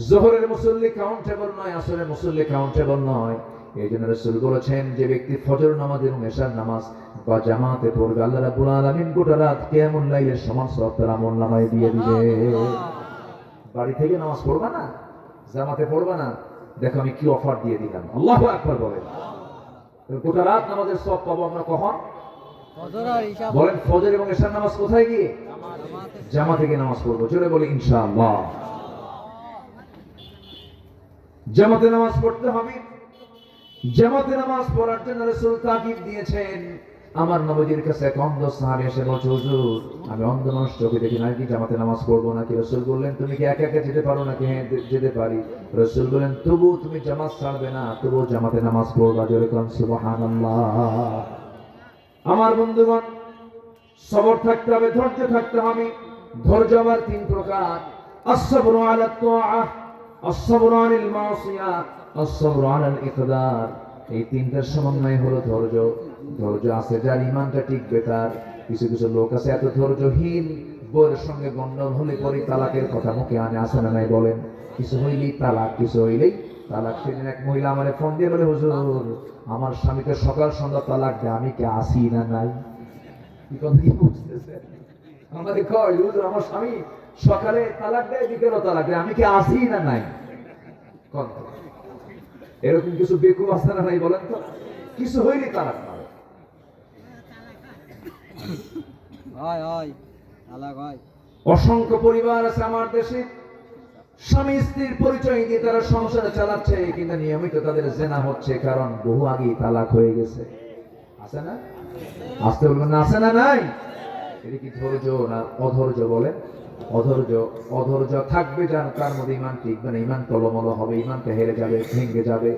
জোহরের মুসল্লি কাউন্টেবল নয়, আসরের মুসল্লি কাউন্টেবল নয়। এই জন্য রাসূল বলেছেন, যে ব্যক্তি ফজর নামাজ এবং এশার নামাজ বা জামাতে পড়বে, আল্লাহ রাব্বুল আলামিন গোটা রাত কিয়ামুল লাইলের সমান সওয়াব তার আমলনামায় দিয়ে দিবে। বাড়ি থেকে নামাজ পড়বা না, জামাতে পড়বা না, দেখো আমি কি অফার দিয়ে দিলাম। আল্লাহু আকবার বলেন। গোটা রাত নামাজের সওয়াব পাবো আমরা কখন? বলেন ফজর এবং এশার নামাজ কোথায় গিয়ে? জামাতে গিয়ে নামাজ পড়বো। জোরে বলি ইনশাআল্লাহ। জামাতে নামাজ পড়তে হবে। জামাতে নামাজ পড়ার জন্য রাসূল তাকিদ দিয়েছেন। আমার নবীর কাছে এক অন্ধ সাহাবী এসে বলছে, হুজুর আমি অন্ধ মানুষ, চোখে দেখি না, কি জামাতে নামাজ পড়বো নাকি? রাসূল বললেন, তুমি কি একা একা যেতে পারো নাকি? হ্যাঁ যেতে পারি। রাসূল বললেন, তবু তুমি জামাত ছাড়বে না, তবু জামাতে নামাজ পড়বা। জোরে কোন সুবহানাল্লাহ। আমার বন্ধুগণ, সবর থাকতে হবে, ধৈর্য থাকতে হবে। ধৈর্য আবার 3 প্রকার: আস-সাবরু আলা তাআহ, আস-সাবরু আনিল মাসিয়াহ, আস-সাবরু আলাল ইকদার। এই 3টার সমন্বয় হলো ধৈর্য। ধৈর্য আছে যার ইমানটা টিকবে তার। কিছু কিছু লোক আছে এত ধৈর্যহীন, বউয়ের সঙ্গে গন্ডগোল হলে পরে তালাকের কথা মুখে আনে, আসে না নাই বলেন? কিছু হইলেই তালাক, কিছু হইলেই তালাক। সেদিন এক মহিলা আমারে ফোন দিয়ে বলে, হুজুর আমার স্বামীকে সকাল সন্ধ্যা তালাক দেয়, আমি কি আসি না নাই? কি কথা কি বুঝতেছে? আমাদের কয়, হুজুর আমার স্বামী সকালে তালাক দেয়, বিকেলও তালাক দেয়, আমি কি আসি না নাই? কথা এরকম কিছু বেকুব আছে না নাই বলেন তো? কিছু হইলেই তালাক মারে। অসংখ্য পরিবার আছে আমার দেশে, স্বামী স্ত্রীর পরিচয় দিয়ে তারা সংসার চালাচ্ছে, কিন্তু নিয়মিত তাদের জেনা হচ্ছে, কারণ বহু আগেই তালাক হয়ে গেছে। আছে না? আসতে বলবেন না, আছে না নাই? এটা কি ধৈর্য না অধৈর্য বলেন? অধৈর্য। অধৈর্য থাকবে যার, তার মধ্যে ইমান টিকবে না, ইমান টলমল হবে, ইমানটা হেরে যাবে, ভেঙে যাবে।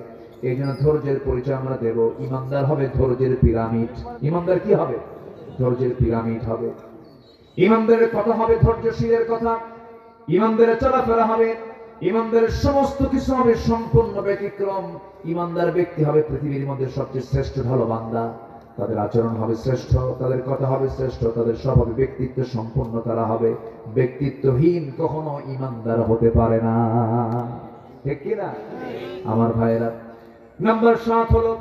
এই জন্য ধৈর্যের পরিচয় আমরা দেব। ইমানদার হবে ধৈর্যের পিরামিড। ইমানদার কি হবে? ধৈর্যের পিরামিড হবে। ইমানদারের কথা হবে ধৈর্যশীলের কথা। ইমানদারের চলাফেরা হবে, ইমানদারের সমস্ত কিছু হবে সম্পূর্ণ ব্যতিক্রম। ইমানদার ব্যক্তি হবে পৃথিবীর মধ্যে সবচেয়ে শ্রেষ্ঠ ভালো বান্দা। তাদের আচরণ হবে শ্রেষ্ঠ, তাদের কথা হবে শ্রেষ্ঠ, তাদের স্বভাবে ব্যক্তিত্ব সম্পূর্ণ তারা হবে। ব্যক্তিত্বহীন কখনো ইমানদার হতে পারে না, ঠিক কি না আমার ভাইয়েরা? নাম্বার 7 হলো,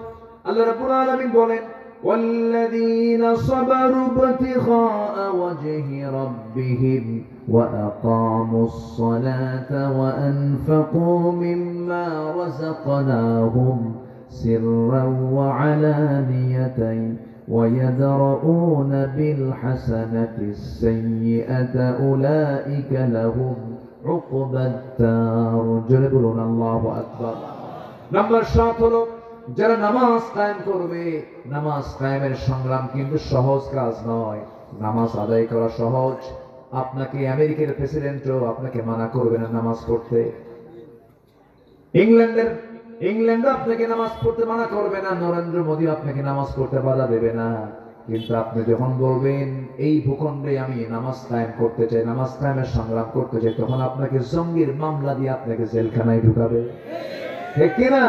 আল্লাহ রাব্বুল আলামিন বলেন, والذين صبروا ابتغاء وجه ربهم وأقاموا الصلاة وأنفقوا مما رزقناهم سرا وعلانية ويدرؤون بالحسنة السيئة أولئك لهم عقبى الدار। جلبون الله أكبر। نمبر 7 হলো, যারা নামাজ কায়েম করবে। নামাজ কায়েমের সংগ্রাম কিন্তু সহজ কাজ নয়। নামাজ আদায় করা সহজ। আপনাকে আমেরিকার প্রেসিডেন্টও আপনাকে মানা করবে না নামাজ পড়তে। ইংল্যান্ডে আপনাকে নামাজ পড়তে মানা করবে না। নরেন্দ্র মোদী আপনাকে নামাজ পড়তে বাধা দেবে না। কিন্তু আপনি যখন বলবেন এই ভূখণ্ডে আমি নামাজ কায়েম করতে চাই, নামাজ কায়েমের সংগ্রাম করতে চাই, তখন আপনাকে জঙ্গির মামলা দিয়ে আপনাকে জেলখানায় ঢুকাবে, ঠিক কিনা?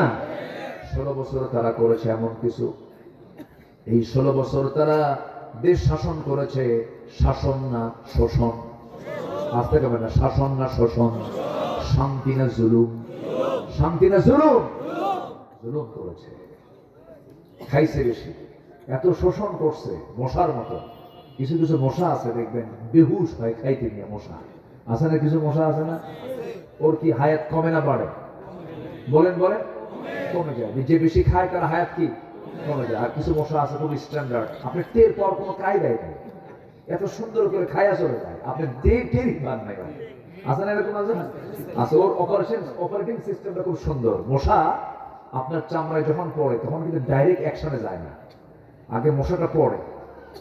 16 বছর তারা করেছে এমন কিছু। এই 16 বছর তারা দেশ শাসন করেছে। শাসন না শোষণ? আসতে পারবে না। শাসন না শোষণ? শান্তি না জুলুম? শান্তি না জুলুম? জুলুম করেছে, খাইছে বেশি, এত শোষণ করছে মশার মতো। কিছু কিছু মশা আছে দেখবেন বেহুশ হয় খাইতে নিয়ে। মশা আছে না? কিছু মশা আছে না? ওর কি হায়াত কমে না বাড়ে? বলেন বলেন। কমে যায়। যে বেশি খায় তার হায়াত কি কমে যায়। আর কিছু মশা আছে খুব স্ট্যান্ডার্ড, আপনি টের পাওয়ার কোনো কায়দাই নেই, এত সুন্দর করে খায়া চলে যায়, আপনি টেরই পান নাই। আছে না এরকম? আছে। ওর অপারেটিং সিস্টেমটা খুব সুন্দর। মশা আপনার চামড়ায় যখন পড়ে তখন কিন্তু ডাইরেক্ট অ্যাকশনে যায় না। আগে মশাটা পড়ে,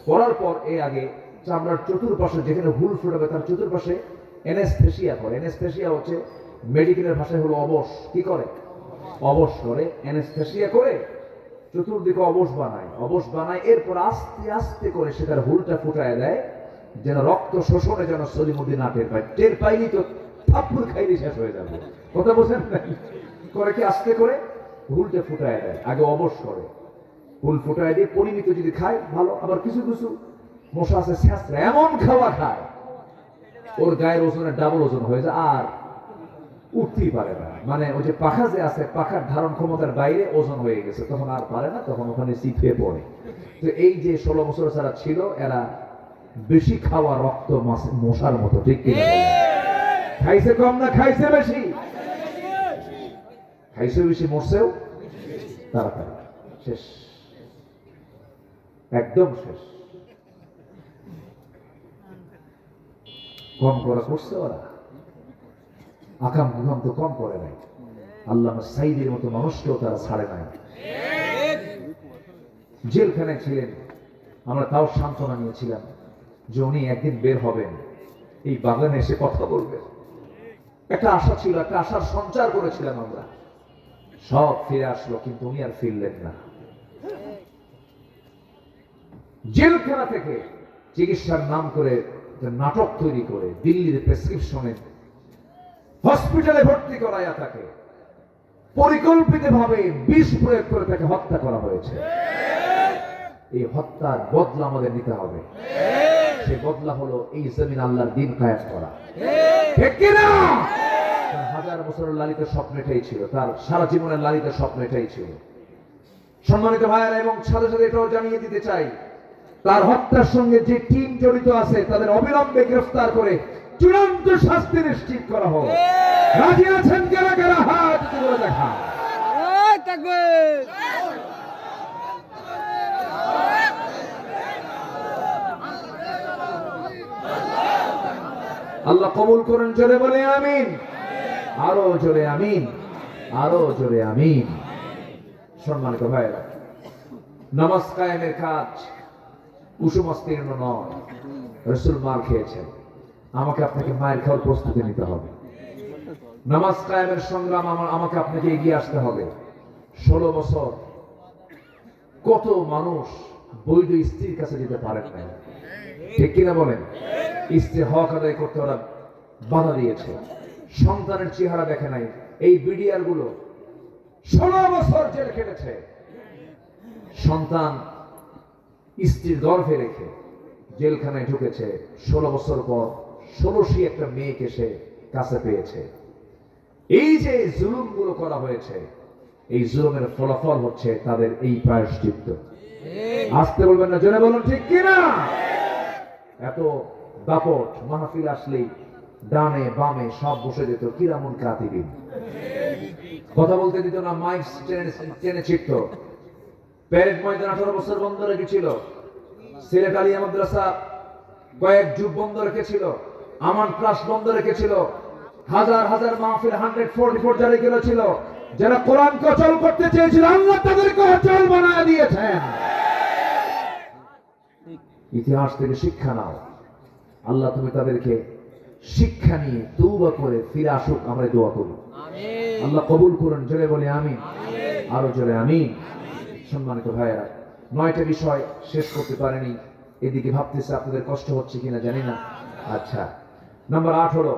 পড়ার পর আগে চামড়ার চতুর্পাশে যেখানে হুল ফুটাবে তার চতুর্পাশে অ্যানেস্থেসিয়া করে। অ্যানেস্থেসিয়া হচ্ছে মেডিকেলের ভাষায় হলো অবশ। কি করে? অবশ করে, অ্যানেস্থেসিয়া করে চতুর্দিকে অবশ বানায়। অবশ বানায়, এরপর আস্তে আস্তে করে সে তার হুলটা ফুটায় দেয়, যেন রক্ত শোষণে যেন সলিমুদ্দিন না টের পায়। টের পাইনি তো থাপ্পড় খাইলে শেষ হয়ে যাবে। কথা বোঝেন না? করে কি আস্তে করে হুলটা ফুটায় দেয়, আগে অবশ করে। হুল ফুটায় দিয়ে পরিমিত যদি খায় ভালো, আবার কিছু কিছু মশা আছে ছেঁচড়া, এমন খাওয়া খায় ওর গায়ের ওজনের ডাবল ওজন হয়ে যায়, আর উঠতেই পারে না। মানে ওই যে পাখা যে আছে, পাখার ধারণ ক্ষমতার বাইরে ওজন হয়ে গেছে, তখন আর পারে না, তখন ওখানে চিপে পড়ে। তো এই যে 16 বছর যারা ছিল, এরা বেশি খাওয়া রক্ত মশার মতো, ঠিক কিনা? খাইছে কম না খাইছে বেশি? খাইছে বেশি, মরছেও তাড়াতাড়ি। শেষ, একদম শেষ। কম করা করছে ওরা, আকাম গুকাম তো কম করে নাই। আল্লাহ সাইদের মতো মানুষকেও তারা ছাড়ে নাই। জেলখানায় ছিলেন, আমরা তাও সান্ত্বনা নিয়েছিলাম যে উনি একদিন বের হবেন, এই বাগানে এসে কথা বলবেন। একটা আশা ছিল, একটা আশার সঞ্চার করেছিলাম আমরা। সব ফিরে আসলো, কিন্তু উনি আর ফিরলেন না। জেলখানা থেকে চিকিৎসার নাম করে নাটক তৈরি করে দিল্লির প্রেসক্রিপশনে হসপিটালে ভর্তি করাইয়া তাকে পরিকল্পিতভাবে বিষ প্রয়োগ করে তাকে হত্যা করা হয়েছে। এই হত্যার বদলা আমাদের নিতে হবে। সেই বদলা হলো এই জমিন আল্লাহর দিন কায়েম করা, ঠিক কিনা? তার হাজার বছরের লালিত স্বপ্ন এটাই ছিল, তার সারা জীবনের লালিত স্বপ্ন এটাই ছিল। সম্মানিত ভাইয়েরা, এবং সাথে সাথে এটাও জানিয়ে দিতে চাই, তার হত্যার সঙ্গে যে টিম জড়িত আছে তাদের অবিলম্বে গ্রেফতার করে চূড়ান্ত শাস্তি নিশ্চিত করা হোক। রাজি আছেন কারা কারা? হাত তুলে দেখা। আল্লাহ কবুল করেন, জোরে বলে আমিন। আরো জোরে আমিন, আরো জোরে আমিন। সম্মানিত ভাইয়েরা, নামাজ কায়েমের কাজ কুসুমস্তীর্ণ নয়। রাসূল মার খেয়েছেন, আমাকে আপনাকে মায়ের খাওয়ার প্রস্তুতি নিতে হবে। নামাজ কায়েমের সংগ্রাম আমাকে আপনাকে এগিয়ে আসতে হবে। 16 বছর কত মানুষ বৈধ স্ত্রীর কাছে যেতে পারেন না, ঠিক কিনা বলেন? স্ত্রী হক আদায় করতে ওরা বাধা দিয়েছে। সন্তানের চেহারা দেখে নাই। এই বিডিআর গুলো 16 বছর জেল খেটেছে। সন্তান স্ত্রীর গর্ভে রেখে জেলখানায় ঢুকেছে। 16 বছর পর 16টি একটা মেয়েকে সে কাছে পেয়েছে। এই যে জুলুম গুলো করা হয়েছে, এই জুলুমের ফলাফল হচ্ছে তাদের এই প্রায়শ্চিত্ত। আসতে বলবেন না, জোরে বলুন, ঠিক কিনা? এত দাপট মাহফিল আসলেই ডানে বামে সব বসে যেত কিরামুন কাতিবিন, কথা বলতে দিত না, মাইক টেনে ছিটত। প্যারেড ময়দান 18 বছর বন্ধ রেখেছিল। সিলেট আলিয়া মাদ্রাসা কয়েক যুগ বন্ধ রেখেছিল। আমান ক্লাস বন্ধ রেখেছিল। হাজার হাজার মাহফিল 144 জারি করেছিল। যারা কোরআনকে অচল করতে চেয়েছিল, আল্লাহ তাদেরকে অচল বানায় দিয়েছেন। ইতিহাস থেকে শিক্ষা নাও। আল্লাহ তুমি তাদেরকে শিক্ষা নিয়ে তওবা করে ফিরে আসুক, আমরা দোয়া করি। আল্লাহ কবুল করুন, জোরে বলি আমিন, আরো জোরে আমিন। সম্মানিত ভাইয়েরা, 9টা বিষয় শেষ করতে পারেনি। এদিকে ভাবতেছে আপনাদের কষ্ট হচ্ছে কিনা জানি না। আচ্ছা, নাম্বার 8 হলো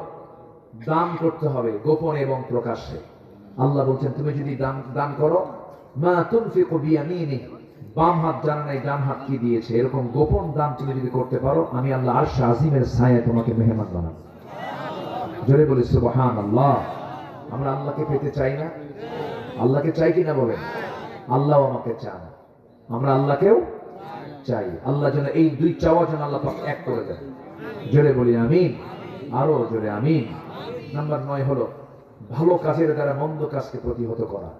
দান করতে হবে গোপনে এবং প্রকাশ্যে। আল্লাহ বলছেন, তুমি যদি দান করো, মা তুনফিকু বিয়ামিনি, বাম হাত জানে নাই ডান হাত কি দিয়েছে, এরকম গোপন দান তুমি যদি করতে পারো, আমি আল্লাহ আরশ আজিমের ছায়ায় তোমাকে মেহমান বানাবো। জোরে বলি সুবহানাল্লাহ। আমরা আল্লাহকে পেতে চাই না? আল্লাহকে চাই কিনা বলেন? আল্লাহ আমাকে চান, আমরা আল্লাহকেও চাই। আল্লাহ যেন এই দুই চাওয়া যেন আল্লাহ পাক এক করে দেন। জোরে বলি আমিন, আরো জোরে আমিন। নাম্বার 9 হলো ভালো কাজের দ্বারা মন্দ কাজকে প্রতিহত করা।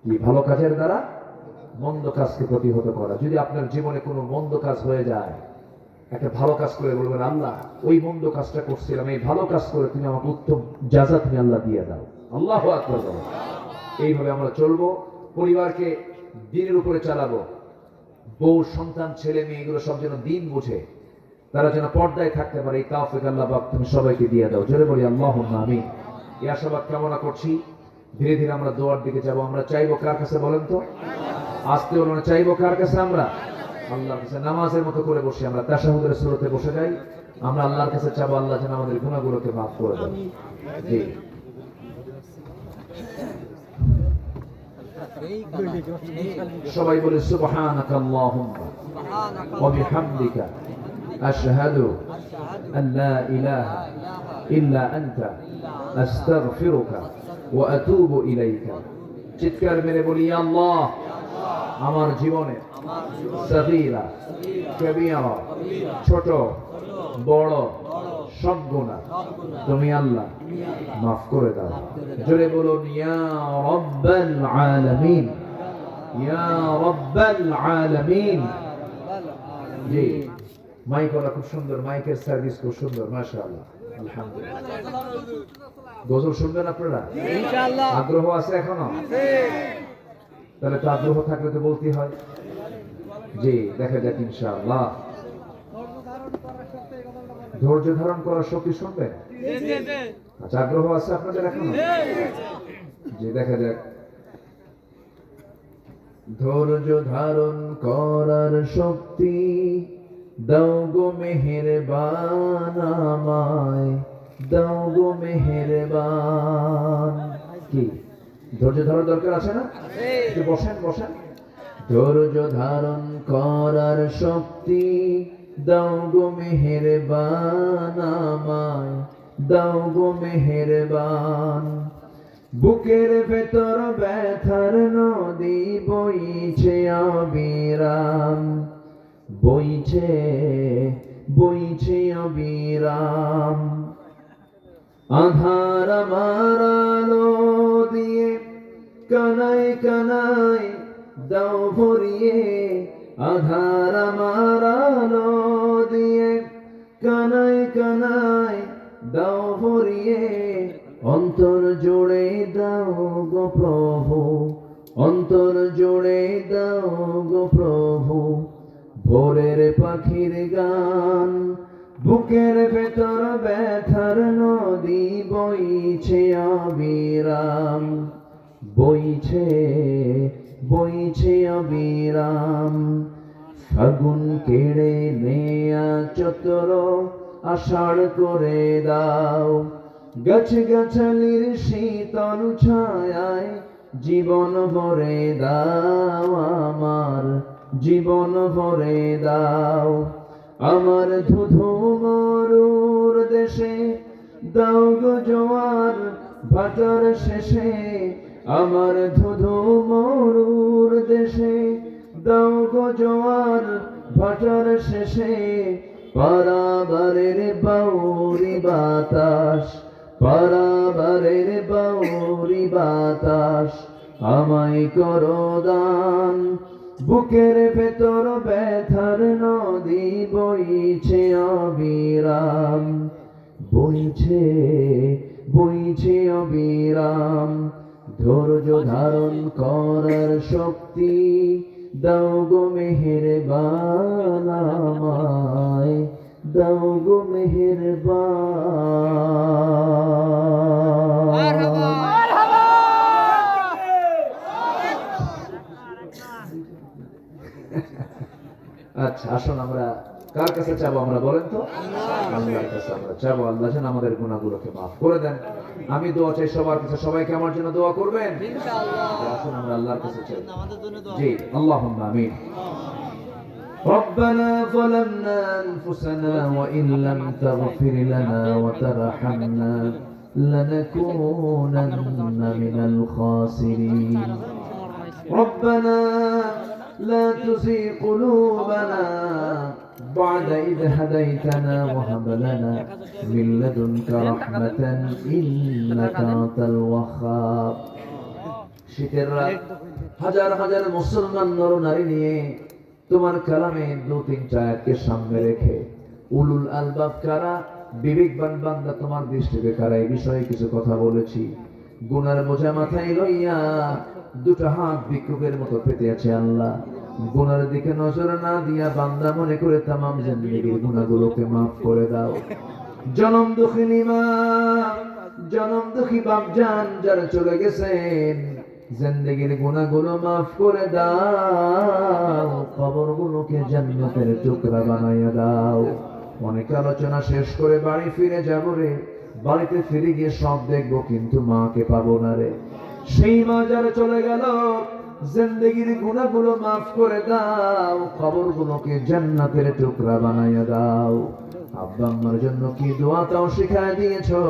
কি ভালো কাজের দ্বারা মন্দ কাজকে প্রতিহত করা। যদি আপনার জীবনে কোনো মন্দ কাজ হয়ে যায়, একটা ভালো কাজ করে বলবেন, আল্লাহ ওই মন্দ কাজটা করছিলাম, এই ভালো কাজ করে তুমি আমাকে উত্তম জাযা তুমি আল্লাহ দিয়ে দাও। আল্লাহু আকবার। এইভাবে আমরা চলবো, পরিবারকে দিনের উপরে চালাবো। বউ সন্তান ছেলে মেয়ে এগুলো সব যেন দিন বুঝে তারা যেন পর্দায় থাকতে পারে এই তৌফিক আল্লাহ পাক তুমি সবাইকে দিয়ে দাও। জোরে বলি আল্লাহুম্মা আমিন। এই আশাবাদ কামনা করছি। ধীরে ধীরে আমরা দোয়ার দিকে যাব। আমরা চাইবো কার কাছে বলেন তো? আস্তে বলুন, চাইবো কার কাছে? আমরা আল্লাহর কাছে। নামাজের মতো করে বসে আমরা তাশাহুদের সুরতে বসে যাই। আমরা আল্লাহর কাছে চাবো আল্লাহ যেন আমাদের গুনাহগুলোকে মাফ করে দেন। জি, সবাই বলে সুবহানাকা আল্লাহুম্মা ওয়া বিহামদিকা আশহাদু আন লা ইলাহা ইল্লা আনতা আস্তাগফিরুকা ওয়া আতুবু ইলাইকা। চিৎকার মেরে বলি, ইয়া আল্লাহ, আমার জীবনে সগীরা কবিরা, ছোট বড় সব গুনাহ তুমি আল্লাহ মাফ করে দাও। জোরে বলুন, ইয়া রাব্বাল আলামিন, ইয়া রাব্বাল আলামিন। জি, মাইকওয়ালা খুব সুন্দর, মাইকের সার্ভিস খুব সুন্দর, মাশাআল্লাহ, আলহামদুলিল্লাহ। গজল শুনবেন আপনারা? ইনশাআল্লাহ। আগ্রহ আছে এখনো? তাহলে তো আগ্রহ থাকলে তো বলতেই হয়। জি, দেখা যাক ইনশাআল্লাহ। ধৈর্য ধারণ করার শক্তি শুনবেন? আচ্ছা, আগ্রহ আছে আপনাদের এখনো? জি, দেখা যাক। ধৈর্য ধারণ করার শক্তি দাও গো মেহেরবান আমায়, দাও গো মেহেরবান। কি ধৈর্য ধরার দরকার আছে না? একটু বসেন বসেন। ধৈর্য ধারণ করার শক্তি দাও গো মেহেরবান আমায়, দাও গো মেহেরবান। বুকের ভেতর ব্যথার নদী বইছে অবিরাম, বইছে বইছে অবিরাম। আধার আমার আলো দিয়ে কানায় কানায় দাও ভরিয়ে, আধার আমার আলো দিয়ে কানায় কানায় দাও ভরিয়ে। অন্তর জোড়ে দাও গো প্রভু, অন্তর জোড়ে দাও গো প্রভু ভোরের পাখির গান। বুকের ভেতর ব্যথার নদী বইছে অবিরাম, বইছে বইছে অবিরাম। ফাগুন কেড়ে নেয়া চতর আষাঢ় করে দাও, গাছ গাছালির শীতল ছায়ায় জীবন ভরে দাও আমার, জীবন ভরে দাও। আমার ধুধু মরুর দেশে দাও গো জোয়ার ভাটার শেষে, আমার ধুধু মরুর দেশে দাও গো জোয়ার ভাটার শেষে। পারাবারের বাউরি বাতাস, পারাবারের বাউরি বাতাস আমায় করো দান। বুকের ভেতর ব্যথার নদী বইছে অবিরাম, বইছে বইছে অবিরাম। ধৈর্য ধারণ করার শক্তি দাও গো মেহেরবান আমায়, দাও গো মেহেরবান। আচ্ছা, আসুন আমরা কার কাছে চাবো? আমরা বলেন তো? আল্লাহর কাছে আমরা চাবো আল্লাহ যেন আমাদের গুনাহগুলোকে মাফ করে দেন। আমি দোয়া চাই সবার কাছে, সবাইকে আমার জন্য দোয়া করবেন ইনশাআল্লাহ। আসুন আমরা আল্লাহর কাছে চাই। জি, আল্লাহুম্মা আমিন। ربنا ظلمنا أنفسنا وإن لم تغفر لنا وترحمنا لنكونن من الخاسرين. ربنا لا تزغ قلوبنا بعد إذ هديتنا وهب لنا من لدنك رحمة إنك أنت الوهاب. শীতের রাত, হাজার হাজার মুসলমান নর নারী নিয়ে তোমার কালামে দু তিনটা আয়াতকে সামনে রেখে উলুল আলবাব কারা, বিবেকবান বান্দা তোমার দৃষ্টিতে কারা, এই বিষয়ে কিছু কথা বলেছি। গুনার বোঝা মাথায় লইয়া দুটো হাত ভিক্ষুকের মতো পেতে আছে আল্লাহ। গুনার দিকে নজর না দিয়া বান্দা মনে করে তামাম জিন্দেগির গুনাহগুলোকে মাফ করে দাও। জনম দুঃখিনী মা, জনম দুঃখী বাপজান যারা চলে গেছেন, জিন্দেগির গুনাহগুলো মাফ করে দাও, কবরগুলোকে জান্নাতের টুকরা বানাইয়া দাও। অনেক আলোচনা শেষ করে বাড়ি ফিরে যাব রে, বাড়িতে ফিরে গিয়ে সব দেখবো কিন্তু মাকে পাবো না রে। সেই মা যারা চলে গেল, জিন্দেগির গুনাহগুলো মাফ করে দাও, কবরগুলোকে জান্নাতের টুকরা বানাইয়া দাও। আব্বা আম্মার জন্য কি দোয়া তাও শিখায় দিয়েছো।